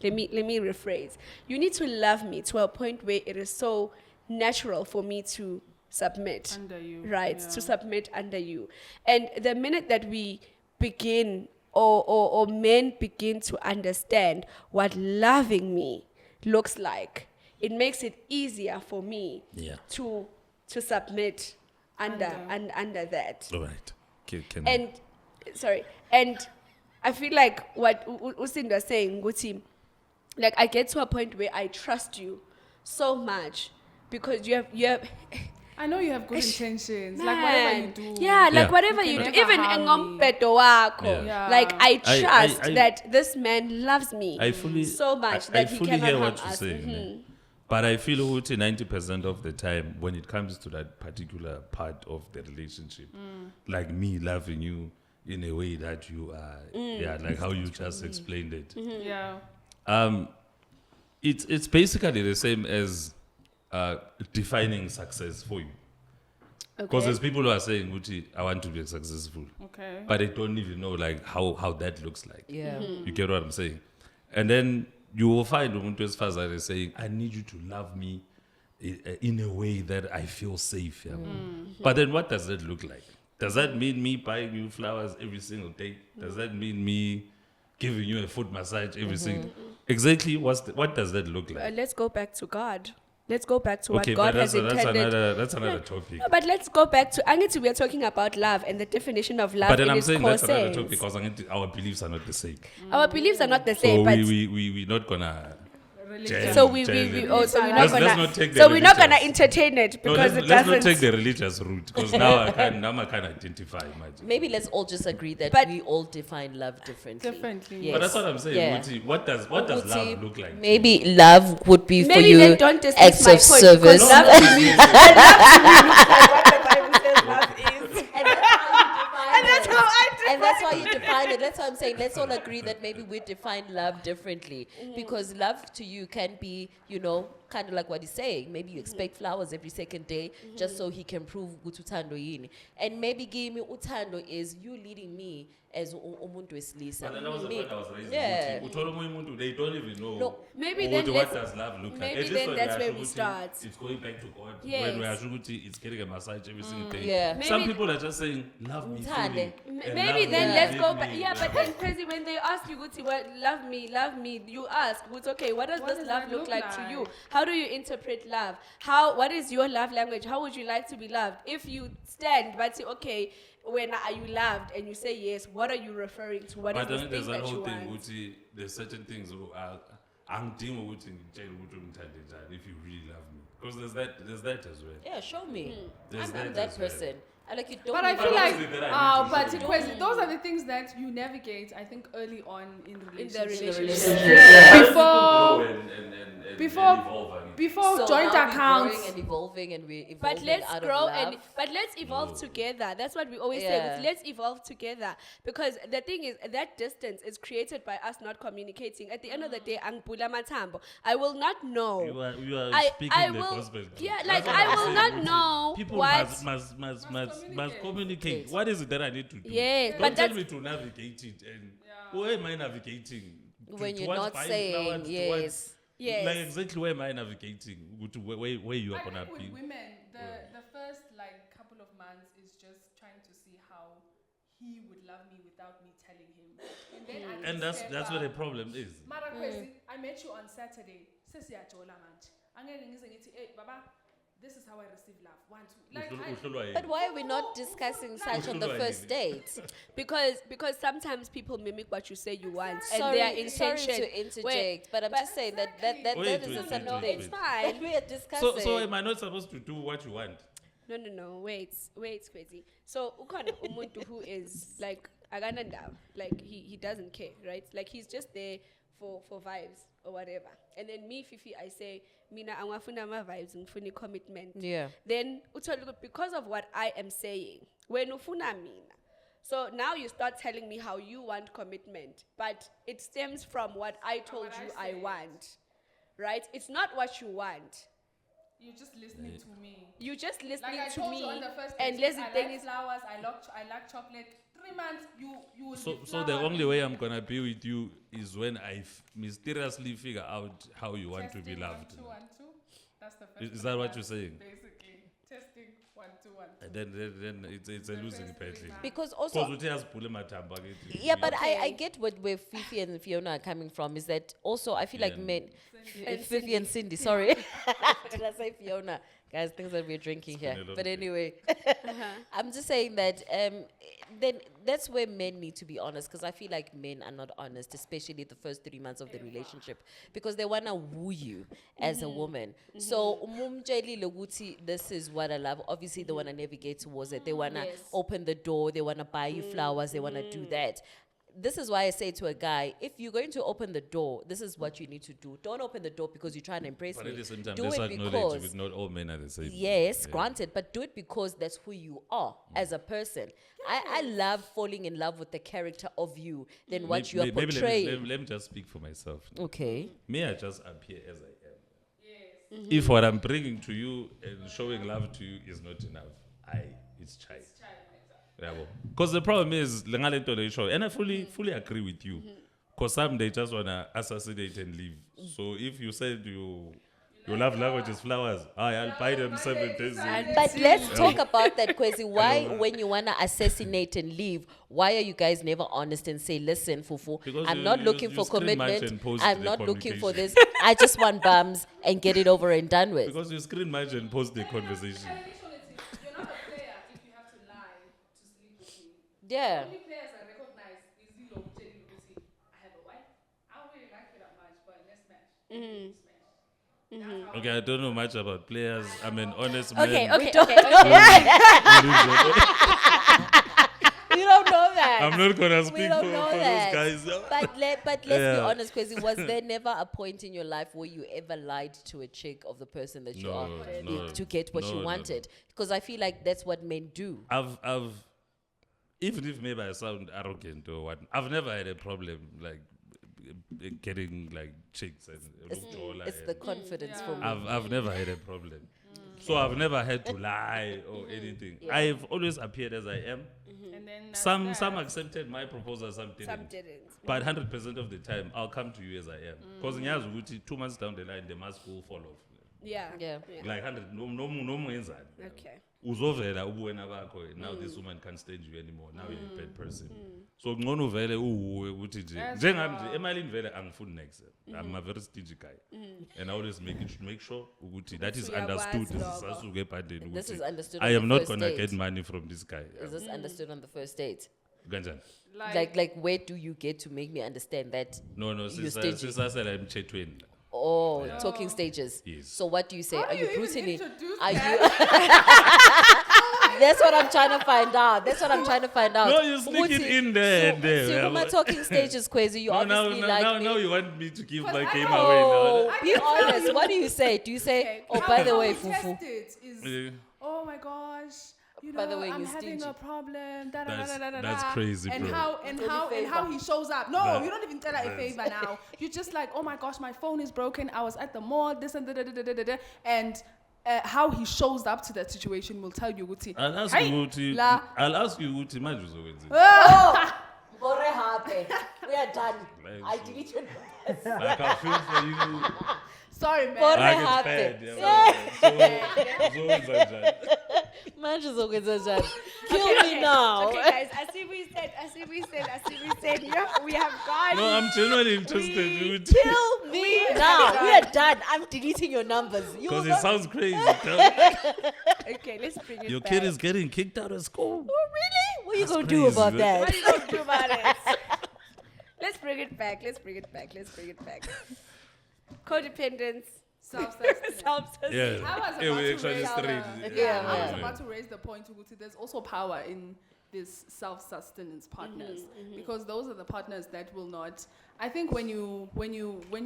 Let me rephrase. You need to love me to a point where it is so natural for me to submit. Under you. Right, Yeah. to submit under you. And the minute that we begin or men begin to understand what loving me looks like, it makes it easier for me to submit under that. All right. And I feel like what Usinda was saying, Guti, like I get to a point where I trust you so much because you have I know you have good intentions. Like Man. whatever you do. Yeah, like Yeah. whatever You you can do, never even harm me. engompeto wako. Yeah. Like I I- trust I- that this man loves me I fully so much I that he fully cannot hear harm what you're us. saying. Mhm. But I feel ukuthi 90% of the time when it comes to that particular part of the relationship, like me loving you in a way that you are, like how you just explained it. Yeah. It's basically the same as defining success for you. Because Okay. there's people who are saying, Uti, I want to be successful, Okay. but they don't even know like how that looks like. Yeah. You get what I'm saying? And then you will find umuntu wesifazane saying, I need you to love me in a way that I feel safe. Yeah? But then what does that look like? Does that mean me buying you flowers every single day? Does that mean me giving you a foot massage every single? Exactly. What does that look like? Let's go back to God. Let's go back to Okay, what God but has intended. that's another topic. No, but let's go back to Angiti. We are talking about love and the definition of love But then in I'm its saying core that's another sense. topic because our beliefs are not the same. Our beliefs are not the So same, but we're not gonna. Religion. so we're Let's not not gonna take the so we're not gonna religious. entertain it No, because let's it not doesn't. take the religious route because now I can't identify. Imagine. Maybe let's all just agree that But- we all define love differently. Differently. Yes. But that's what I'm saying. Yeah. Uti, what does love look like? Maybe love would be for Maybe you then don't dismiss acts my of point service. because love to me, love to me looks like what the Bible says love is. And that's how I define And that's why you define it. That's why I'm saying let's all agree that maybe we define love differently. Because love to you can be, kind of like what he's saying. Maybe you expect flowers every second day just so he can prove ukuthi uthando yini. And maybe give me utando is you leading me as umuntu wesilisa. But then that was the Me- point I was raising. Yeah. Uti, uthola omunye umuntu, they don't even know. No. Maybe Uti, then what let's- does love look like? maybe It's just then when that's we where are we Uti, start. It's going back to God. Yes. When we are Uti, it's getting a massage every single day. Yeah. Some Maybe- people are just saying, love me Mthande. fully. and Maybe love then me, let's leave go me. back. Yeah, but then crazy when they ask you, Guti, what love me, you ask, Guti, okay, what does What this does love that look look like to you? like? How do you interpret love? What is your love language? How would you like to be loved? If you stand but say, okay, when are you loved? And you say yes, what are you referring to? What is But this then there's thing that that you whole thing, want? Uti, there's certain things who are angidingi ukuthi ngitshele ukuthi ungithande njani if you really love me. Because there's that as well. Yeah, show me. There's I'm that that as well. person. I like you don't. But I need feel to- like, What is it that I need to but show? because those are the things that you navigate, I think, early on in the In the relationship. relationship. Yeah. Before, And before- evolve, I mean. before So joint now we're accounts. growing and evolving, and we're evolving But let's out grow of love. but let's evolve No. together. That's what we always say. Yeah. Let's evolve together, because the thing is that distance is created by us not communicating. At the end of the day, angibula matambo. I will not know. You are I speaking the will. gospel. Yeah, That's like what I I'm will saying, not Uti. know People what. must communicate. What is it that I need to do? Yes, Don't but tell that's- me to navigate it. And where am I navigating? When you're Towards not buying saying flowers, yes. towards- Yes. Like exactly where am I navigating? To where you are I gonna think be? with women, the first like couple of months is just trying to see how he would love me without me telling him. And then I can And that's step where the up. problem is. Mara Kwesi, I met you on Saturday. Sesiyajola manje. Angeke ngize ngithi, "Hey baba, this is how I receive love." 1 2. Like But why are we not discussing such on the first date? Because sometimes people mimic what you say you want, and Sorry, their intention. sorry to interject, Wait, but I'm but- just saying that Wait, that is a wait, subject wait, It's wait. fine. that we are discussing. So am I not supposed to do what you want? No. Wait, crazy. So ukona umuntu who is like agananda, like he doesn't care, right? Like he's just there for vibes or whatever. And then me, Fifi, I say, mina angafuna ma vibes, ngifuna commitment. Yeah. Then because of what I am saying, when ufuna mina. So now you start telling me how you want commitment, but it stems from what I told what you I I said. want, right? It's not what you want. you're just listening to me. You just Like listening I to told me, you on the first and date, let's I thing like is, flowers, I like chocolate. 3 months, you will So be the flower only way I'm gonna be with you is when I mysteriously figure out how you want to be testing, loved. 1 2 1 2. That's the first. Is that what one. you're saying? Basically, testing 1 2 1 2. And then it's a losing battle. Because Because also, uthi yazibhula emathamba ke. yeah, but I Okay. get where Fifi and Fiona are coming from. Is that also I feel like Yeah. men, And Fifi and Cindy. Sorry, did I say Fiona? Guys, things that we're drinking here. Penelope. But anyway, I'm just saying that then that's where men need to be honest, because I feel like men are not honest, especially the first 3 months of the relationship, because they wanna woo you as a woman. So umumtsheli lokuthi this is what I love. Obviously, they wanna navigate towards it. They wanna Yes. open the door. They wanna buy you flowers. They wanna do that. This is why I say to a guy, if you're going to open the door, this is what you need to do. Don't open the door because you're trying to impress But me. at the same time, Do let's it acknowledge because with not all men are the same. yes, Yeah. granted, but do it because that's who you are as a person. I love falling in love with the character of you than what you are Maybe portraying. let me just speak for myself. Okay. May I just appear as I am? If what I'm bringing to you and showing love to you is not enough, it's child. Because the problem is, and I fully agree with you. Because some they just wanna assassinate and leave. So if you said your love language is flowers, I'll buy them 7 days. But let's talk about that, Kwesi. Why, when you want to assassinate and leave, why are you guys never honest and say, listen, Fufu, Because I'm you- not you- looking you for screen match commitment. and post I'm the not looking for this. communication. I just want bums and get it over and done with. Because you screen match and post the conversation. You're not a player if you have to lie to sleep with me. Yeah. Only players I recognize is Zilo, Jenny, Lucy. I have a wife. I don't really like you that much, but let's match. Smash. Okay, I don't know much about players. I'm an honest man. okay. You don't know that. I'm not gonna We speak don't for know those that. guys. But let's be Yeah. honest, Kwesi, was there never a point in your life where you ever lied to a chick of the person that you No, are no, to get what no, you no, no. wanted? Because I feel like that's what men do. I've even if maybe I sound arrogant or what, I've never had a problem like getting like chicks and It's the confidence for me. I've never had a problem. So I've never had to lie or anything. Yeah. I've always appeared as I am. And then Some accepted my proposal, some didn't. Some didn't. But 100% of the time, I'll come to you as I am. Because in 2 months down the line, they must all fall off. Yeah. Yeah. Like 100, no mwenzani. Okay. Uzovela ubuwena bakho, now this woman can't stand you anymore. Now you're a bad person. So ngcono vele uwe ukuthi nje njengami nje emalini vele angifuni next. I'm a very stingy guy. And I always make sure ukuthi that is understood. Sasuke ebhandeni This is ukuthi understood I on am the not first gonna date. get money from this guy. Is this understood on the first date? Kanjani? Like where do you get to make me understand that? No, You're stingy. sisasela emthethweni. Oh, talking stages. Yes. So what do you say? How Are do you you even brutally? introduce Are that? you? That's what I'm trying to find out. That's what I'm trying to find out. No, you sneak it in there and there. So my talking stages, crazy. You obviously like me. Now you want me to give my I game know. away Oh, now. be honest. What do you say? Do you say, Okay, oh, how- by the how way, we Fufu? test it is, Yeah. oh my gosh, you know, By the way, I'm you're having stingy. a problem. That's crazy, and bro. how he shows up. No, That- you don't even tell her a that's- favor now. You're just like, oh my gosh, my phone is broken. I was at the mall. This and da. And how he shows up to that situation will tell you, Guti. I'll ask Hey, you ukuthi la. I'll ask you ukuthi manje uzokwenza. Bore hape. We are done. Like I so. delete your Like I feel for you. Sorry, man. Bore Like it's hape. bad. Yeah. So uzokwenza. Manje uzokwenza njani? Kill me now. Okay, guys, I see we said, yeah, we have gone. No, I'm genuinely interested. We ukuthi- Kill me now. We are done. I'm deleting your numbers. You Because will it not- sounds crazy. Tell- Okay, let's bring it Your back. kid is getting kicked out of school. Oh, really? What are you going to do crazy, about man. that? What are you going to do about it? Let's bring it back. Codependence. Self-sustenance. Self-sustenance. Yeah. I was Yeah, about we to actually raise straight. Yeah, I was yeah. about to raise the point, Uguti, there's also power in this self-sustenance partners because those are the partners that will not. I think when you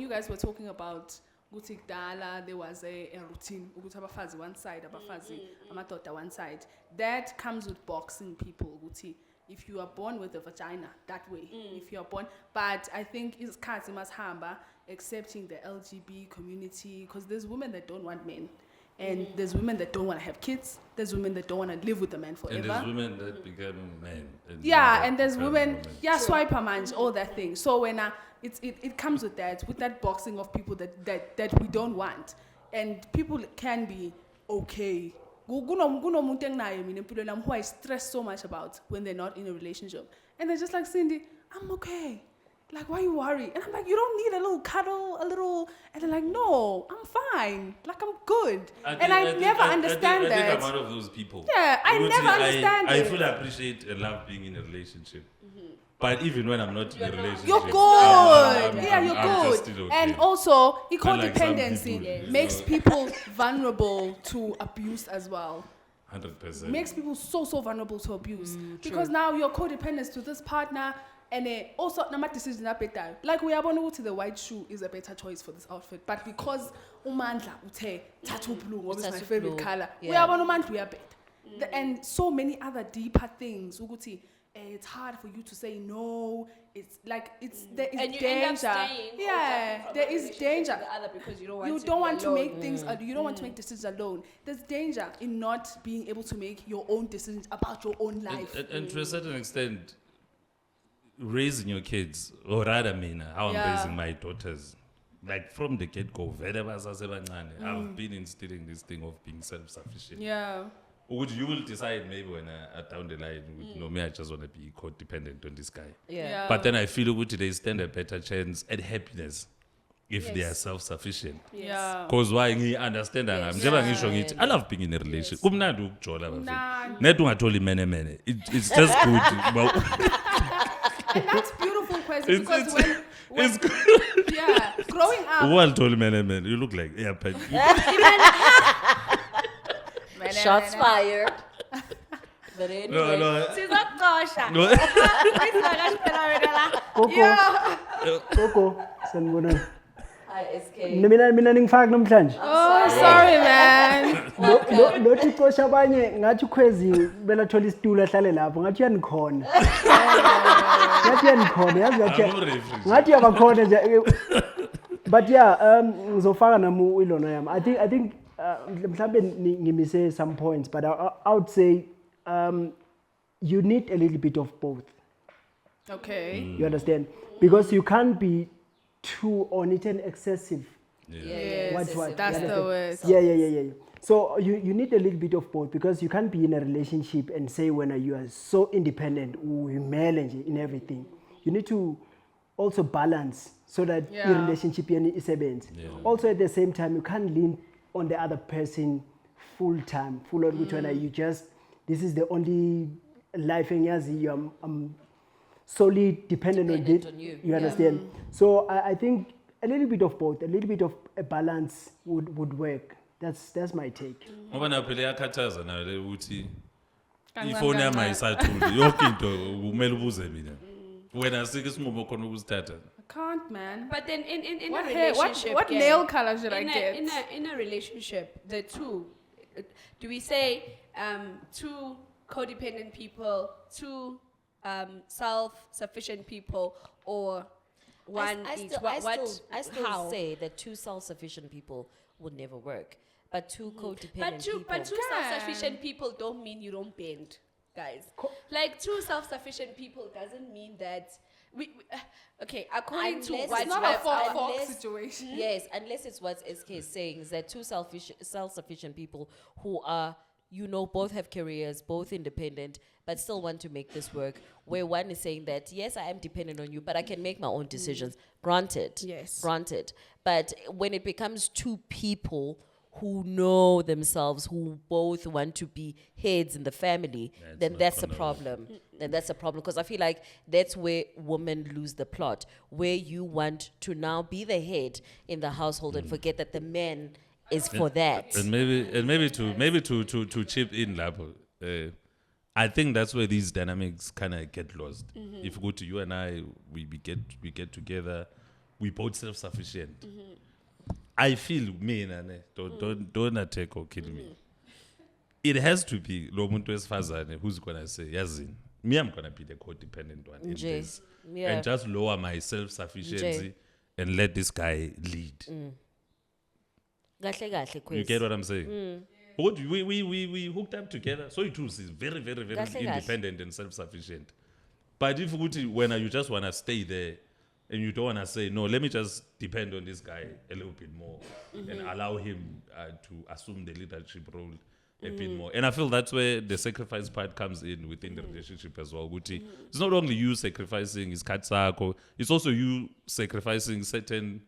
guys were talking about Guti Dala, there was a routine. Uguti abafazi one side, abafazi amadoda one side. That comes with boxing people, Guti. If you are born with a vagina, that way. If you are born, but I think it's Kasi Mashamba accepting the LGBT community because there's women that don't want men. And there's women that don't want to have kids. There's women that don't want to live with a man forever. And there's women that become men. Yeah, and there's women, yeah. swipe a man, all that thing. So when it comes with that boxing of people that we don't want, and people can be okay. Kunomuntu engiнаyo mina empilweni yami who I stress so much about when they're not in a relationship, and they're just like, Cindy, I'm okay. Like, why you worry? And I'm like, you don't need a little cuddle, a little. And they're like, no, I'm fine. Like, I'm good. And I never understand that. I think I'm one of those people. Yeah, I never understand I it. fully appreciate and love being in a relationship. But even when I'm not in a relationship, You're good. I'm You're just good. still okay. And also, Unlike some codependency people, makes people vulnerable to abuse as well. 100%. Makes people so vulnerable to abuse. Because now you're codependent to this partner, and also, nama decisions are better. Like, we are going to the white shoe is a better choice for this outfit. But because umandla ute tattoo blue, what is my Tattoo favorite blue. color, we Yeah. are going to we are better. And so many other deeper things. Uguti, it's hard for you to say no. It's like there is And you danger. end up staying. Yeah, there is danger. The other because you don't want You to don't be want to alone. make things. You don't want to make decisions alone. There's danger in not being able to make your own decisions about your own life. And to a certain extent, raising your kids, or rather, how I'm Yeah. raising my daughters, like from the get-go, I've been instilling this thing of being self-sufficient. Yeah. Would you will decide maybe when down the line, no, me, I just want to be codependent on this guy. Yeah. But then I feel they stand a better chance at happiness if they are self-sufficient. Yeah. Because why I understand that I'm just I love being in a relationship. Kumnandi ukujola bafethu. Net ungatholi mene. It's just good. And that's beautiful, question, It's- because it's- when It's good. yeah, growing up, Who told mene. You look like airpad. Shots fired. But anyway. No. Sizokosha. No. Coco, sanibonani. Hi, SK. Mina ningifaka namhlanje. oh, sorry, man. Lothi ixosha abanye ngathi ukhwezi belathola isitulo ahlale lapho ngathi uyanikhona. Ngathi uyanikhona yazi I'm not referring. ngathi uyabakhona nje. But yeah, ngizofaka nami ilona yami. I think mhlambe ngimise some points, but I would say you need a little bit of both. Okay. You understand? Because you can't be too on it and excessive. Yes, What? that's You the understand? word. Yeah. So you need a little bit of both because you can't be in a relationship and say when you are so independent, in everything. You need to also balance so that your relationship is ends. Also at the same time, you can't lean on the other person full time, full on which one are you just, this is the only life in I'm solely dependent on Dependent on you. You understand? So I think a little bit of both, a little bit of a balance would work. That's my take. Ngoba nayo phela iyakhathaza nayo le ukuthi Kancane, ifoni yami kancane. ayisathuli yonke into kumele ubuze mina. Wena sike isinqumo khona ukuzithatha. I can't, man. But then in What a hair? relationship, What yeah, nail color should I in get? in a relationship, the two, do we say two codependent people, two self-sufficient people, or one each? I still how? say that two self-sufficient people would never work, but two codependent But two people. self-sufficient people don't mean you don't bend, guys. Like two self-sufficient people doesn't mean that okay. According to Unless what It's not a I've- fox unless- situation. Yes, unless it's what SK is saying, is that two self-sufficient people who are, both have careers, both independent, but still want to make this work, where one is saying that, yes, I am dependent on you, but I can make my own decisions. Granted. Yes. Granted. But when it becomes two people who know themselves, who both want to be heads in the family, then that's a problem. Then that's a problem. Because I feel like that's where women lose the plot, where you want to now be the head in the household and forget that the man is for that. And maybe to chip in lapho. I think that's where these dynamics kind of get lost. If you go to you and I, we get together, we both self-sufficient. I feel don't attack or kill me. It has to be lo muntu wesifazane who's gonna say, yazini, me I'm gonna be the codependent one in Nje, this, yeah. and just lower my self-sufficiency and let this guy lead. Kahle kahle, You Chris. get what I'm saying? But we hooked up together. So it is very, very, very Kahle kahle. independent and self-sufficient. But if when you just want to stay there and you don't want to say, no, let me just depend on this guy a little bit more and allow him to assume the leadership role a bit more. And I feel that's where the sacrifice part comes in within the relationship as well. Guti, it's not only you sacrificing his katsako, it's also you sacrificing certain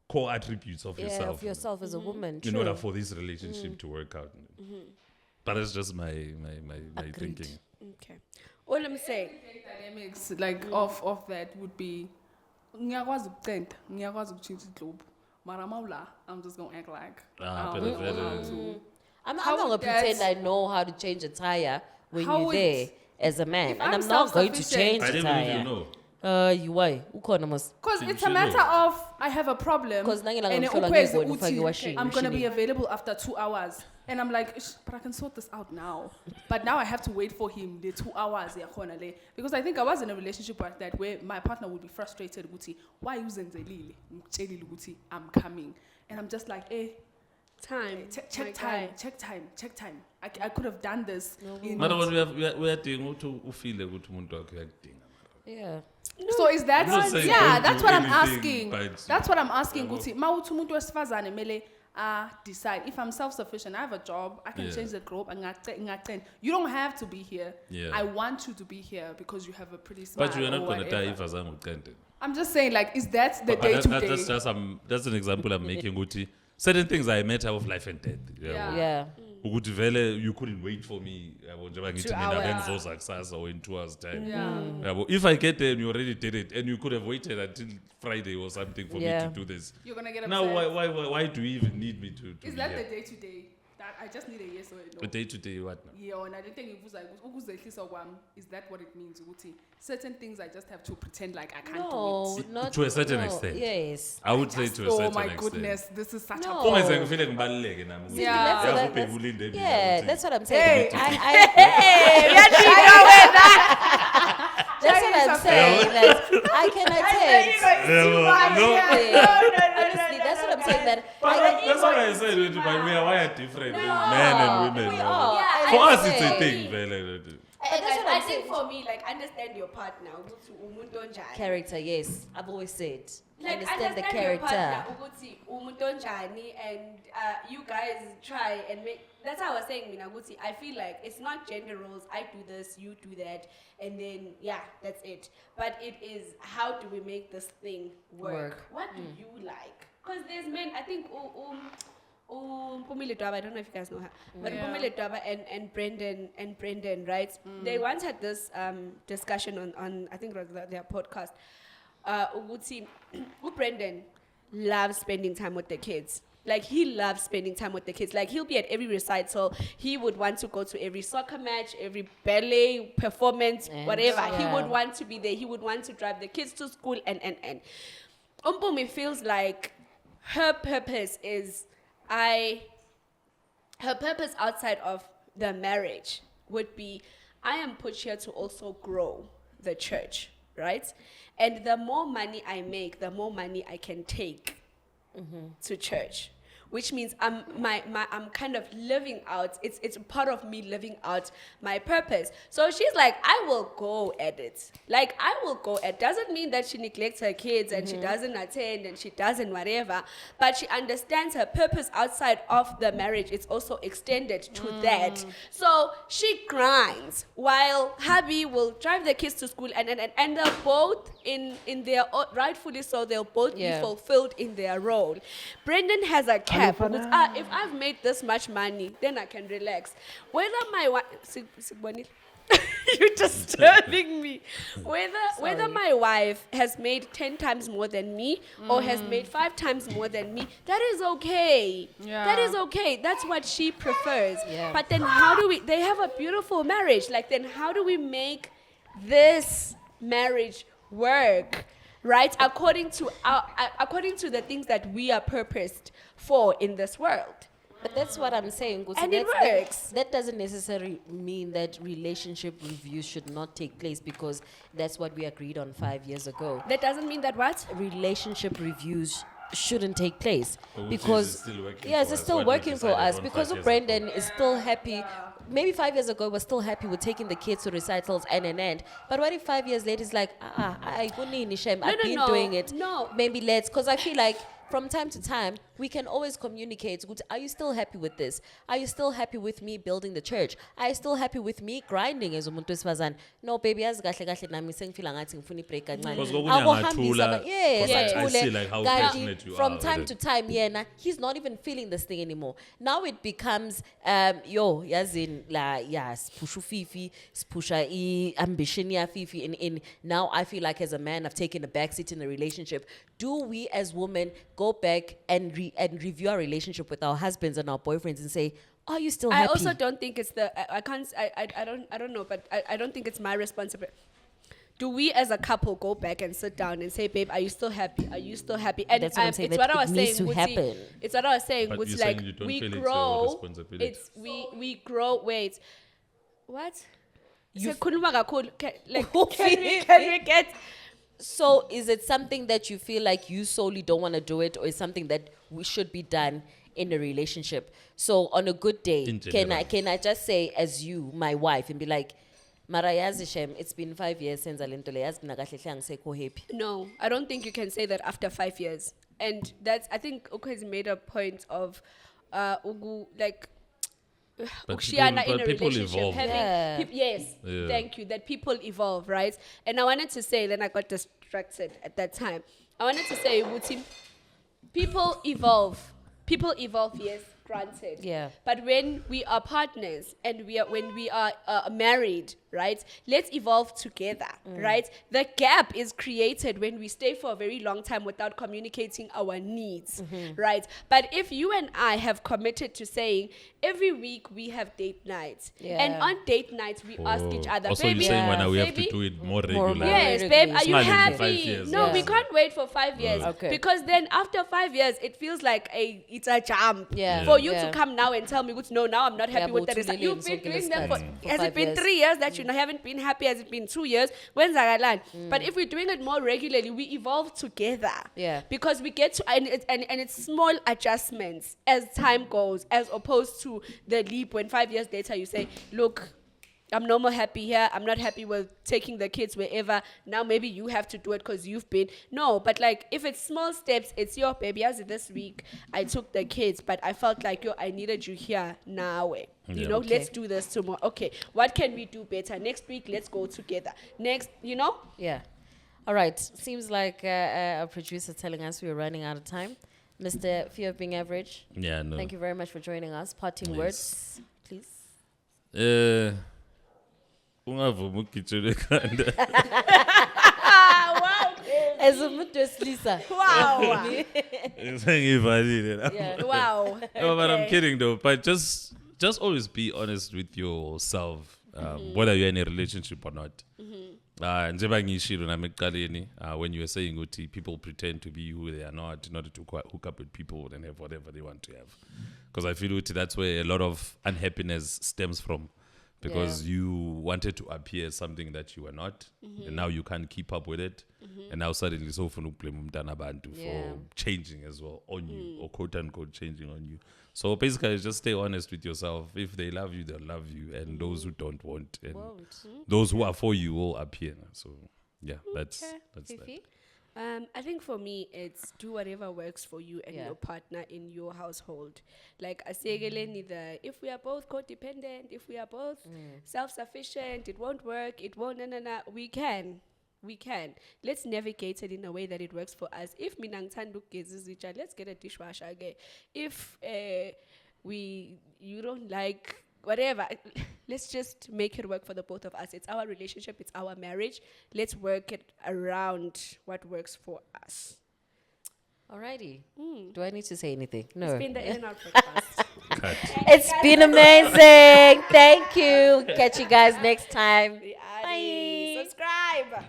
core attributes of Yeah, yourself. of yourself as a woman. In True. order for this relationship to work out. But that's just my Agreed. thinking. Okay. All I'm saying. Dynamics like of that would be ngiyakwazi ukucenta, ngiyakwazi ukutshintsha iglobe. Mara mawula, I'm just going to act like Ah, I but don't know how to. I'm How not going would to pretend that- I know how to change a tire when How you're would- there as a man. If And I'm I'm not going to self-sufficient- change I a didn't even tire. know. You why? Ukhona mas. Because She- it's she a matter knows. of I have a problem 'Cause nangilanga and ngihlola ukwezi ngiyibone ukuthi ufake washing I'm going to be machine. available after 2 hours. And I'm like, "Ish, but I can sort this out now. But now I have to wait for him the 2 hours yakhona le. Because I think I was in a relationship like that where my partner would be frustrated ukuthi why you zenzelile ngikutshelile ukuthi I'm coming. And I'm just like, Time. check time. I could have done this. in- Mara what we are doing to ufile ukuthi umuntu wakhe uyakudinga. Yeah. So is that I'm not saying yeah? don't That's do what I'm anything, asking. but- That's what I'm asking. Yabo. Ukuthi mawuthi umuntu wesifazane mele decide if I'm self-sufficient. I have a job. I can Yeah. change the globe. You don't have to be here. Yeah. I want you to be here because you have a pretty smile. But you're not or going to die whatever. if azange ucente. I'm just saying, like, is that the But day to that's day? just that's an example I'm making ukuthi certain things are a matter of life and death. Yeah. Yeah. Ukuthi vele you couldn't wait for me yabo njengoba ngithi 2 mina hours. bengizoza kusasa or in 2 hours time. Yeah. Yabo, if I get there and you already did it and you could have waited until Friday or something for Yeah. me to do this. You're gonna get upset. Now why do you even need me to Is be that here? the day to day? That I just need a yes or a no. A day to day what now? Yeah, and I don't think ukuzehlisa kwami, is that what it means? Ukuthi certain things I just have to pretend like I can't No, do it. not To a certain no. extent. Yes. I would say to a Oh certain my extent. goodness, this is such No. a Kungenze ngifile ngibaluleke nami. ukuthi Yeah. That's what yazi that's- ubhekule indebe yeah, ukuthi- that's what I'm Hey. saying. That's what I'm saying. That I can attend. Honestly, that's what I'm saying. That That's what I said. But we are wired different, men and women. we no? are. Yeah, For I us, it's a say. thing. Vele. But that's what I I'm think saying. for me, like, understand your partner. ukuthi umuntu onjani. Character, yes. I've always said. Like, Understand the your character. partner, ukuthi umuntu onjani, and you guys try and make. That's how I was saying, mina, ukuthi, I feel like it's not gender roles. I do this, you do that, and then yeah, that's it. But it is how do we make this thing work? What do you like? Because there's men. I think Pumile Dwaba, I don't know if you guys know her, but Yeah. Pumile Dwaba and Brendan, right? They once had this discussion on I think it was their podcast. Ukuthi Brendan, loves spending time with the kids. Like, he loves spending time with the kids. Like, he'll be at every recital. He would want to go to every soccer match, every ballet performance, And whatever. He yeah. would want to be there. He would want to drive the kids to school and. Umpumi feels like her purpose is, her purpose outside of the marriage would be, I am put here to also grow the church, right? And the more money I make, the more money I can take to church, which means I'm kind of living out. It's part of me living out my purpose. So she's like, I will go at it. Like, I will go at. Doesn't mean that she neglects her kids and she doesn't attend and she doesn't whatever, but she understands her purpose outside of the marriage. It's also extended to that. So she grinds while hubby will drive the kids to school and they're both in their rightfully so. They'll both be fulfilled in their role. Brendan has a cap. Because, if I've made this much money, then I can relax. Whether my wife, you're disturbing me. Whether my wife has made 10 times more than me or has made 5 times more than me, that is okay. Yeah. That is okay. That's what she prefers. Yeah. But then they have a beautiful marriage. Like, then how do we make this marriage work? Right? According to the things that we are purposed for in this world. But that's what I'm saying. Gusi. And it That's- works. That doesn't necessarily mean that relationship reviews should not take place, because that's what we agreed on 5 years ago. That doesn't mean that what? Relationship reviews shouldn't take place Which is because still working yes, for it's us, still what we working for decided us on because 5 years Brendan is still happy. Maybe 5 years ago was still happy with taking the kids to recitals and. But what if 5 years later is like, I couldn't shame. I've been doing it. No. Maybe let's, because I feel like from time to time, we can always communicate. Are you still happy with this? Are you still happy with me building the church? Are you still happy with me grinding as umuntu wesifazane? No, baby, yazi kahle kahle nami sengifila ngathi ngifuna ibreak kancane. Because kokunye angathula, Yes, Yes. I athule. see like how Kanti passionate you from are. time to time, he's not even feeling this thing anymore. Now it becomes, yazin la, spushu fifi, spusha ambition ya fifi. In now I feel like as a man, I've taken a backseat in the relationship. Do we as women go back and review our relationship with our husbands and our boyfriends and say, are you still happy? I also don't think it's I don't know, but I don't think it's my responsibility. Do we as a couple go back and sit down and say, babe, are you still happy? Are you still happy? And That's what I'm saying, it's that what I it was needs saying. to happen. It's what I was saying. But Which you're like saying you don't we feel it's your grow. responsibility. It's we grow. Wait, what? You Can we get? So is it something that you feel like you solely don't want to do it, or is something that we should be done in a relationship? So on a good day, In can general. I just say as you, my wife, and be like, Mara yazi Shem, it's been 5 years since Alentole yazi mina kahle hle angisekho happy. No, I don't think you can say that after 5 years. And that's, I think Uko has made a point of, like, But Ukshiana people- in a but people relationship. evolve. Having, Yeah. yes, Yeah. thank you, that people evolve, right? And I wanted to say, then I got distracted at that time. I wanted to say, Wuti, people evolve. People evolve, yes, granted. Yeah. But when we are partners and when we are married, right? Let's evolve together, right? The gap is created when we stay for a very long time without communicating our needs, right? But if you and I have committed to saying every week we have date nights, and Yeah. on date nights we ask each other, Also, baby, you're saying Yeah. when we have to baby, do it more More regularly. yes, regularly. babe, are you Smiling for happy? 5 years, No, yeah. we can't wait for 5 years. Okay. Because then after 5 years, it feels like it's a jump. Yeah. For you Yeah. to come now and tell me, no, now I'm not happy Yeah, with but the result. Tulele You've and been Sokile doing them for, started for has it 5 been years. 3 years that you haven't been happy? Has it been 2 years? When's Zagalan? But if we're doing it more regularly, we evolve together. Yeah. Because we get to, and it's small adjustments as time goes, as opposed to the leap when 5 years later you say, look, I'm no more happy here. I'm not happy with taking the kids wherever. Now maybe you have to do it because you've been. No, but like if it's small steps, it's your baby. As this week, I took the kids, but I felt like, I needed you here now. Yeah. Okay. Okay. Let's do this tomorrow. Okay, what can we do better? Next week, let's go together. Next, Yeah. All right. Seems like our producer telling us we're running out of time. Mr. Fear of Being Average, Yeah, no. thank you very much for joining us. Parting Yes. words, please. Ungavumi ukugitshelwa ekhanda. wow, As a Lisa. Wow. You're saying invalid. Yeah. Wow. No, but I'm Okay. kidding though. But just always be honest with yourself, whether you're in a relationship or not. Njengoba ngishilo nami ekuqaleni, when you were saying ukuthi people pretend to be who they are not in order to hook up with people and have whatever they want to have. Because I feel ukuthi that's where a lot of unhappiness stems from. Because you wanted to appear something that you were not, and now you can't keep up with it, and now suddenly so ufuna ukublame umntana abantu for changing as well on you, or quote unquote changing on you. So basically, just stay honest with yourself. If they love you, they'll love you, and those who don't won't, and those who are for you will appear. So yeah, that's that. Fifi? I think for me, it's do whatever works for you and your partner in your household. Like, neither if we are both codependent, if we are both self-sufficient, it won't work, it won't, we can. Let's navigate it in a way that it works for us. If minangtandu gezizitsha, let's get a dishwasher again. If you don't like whatever, let's just make it work for the both of us. It's our relationship, it's our marriage. Let's work it around what works for us. Alrighty. Do I need to say anything? No. It's been the In and Out podcast. It's been amazing. Thank you. Catch you guys next time. Bye. Subscribe.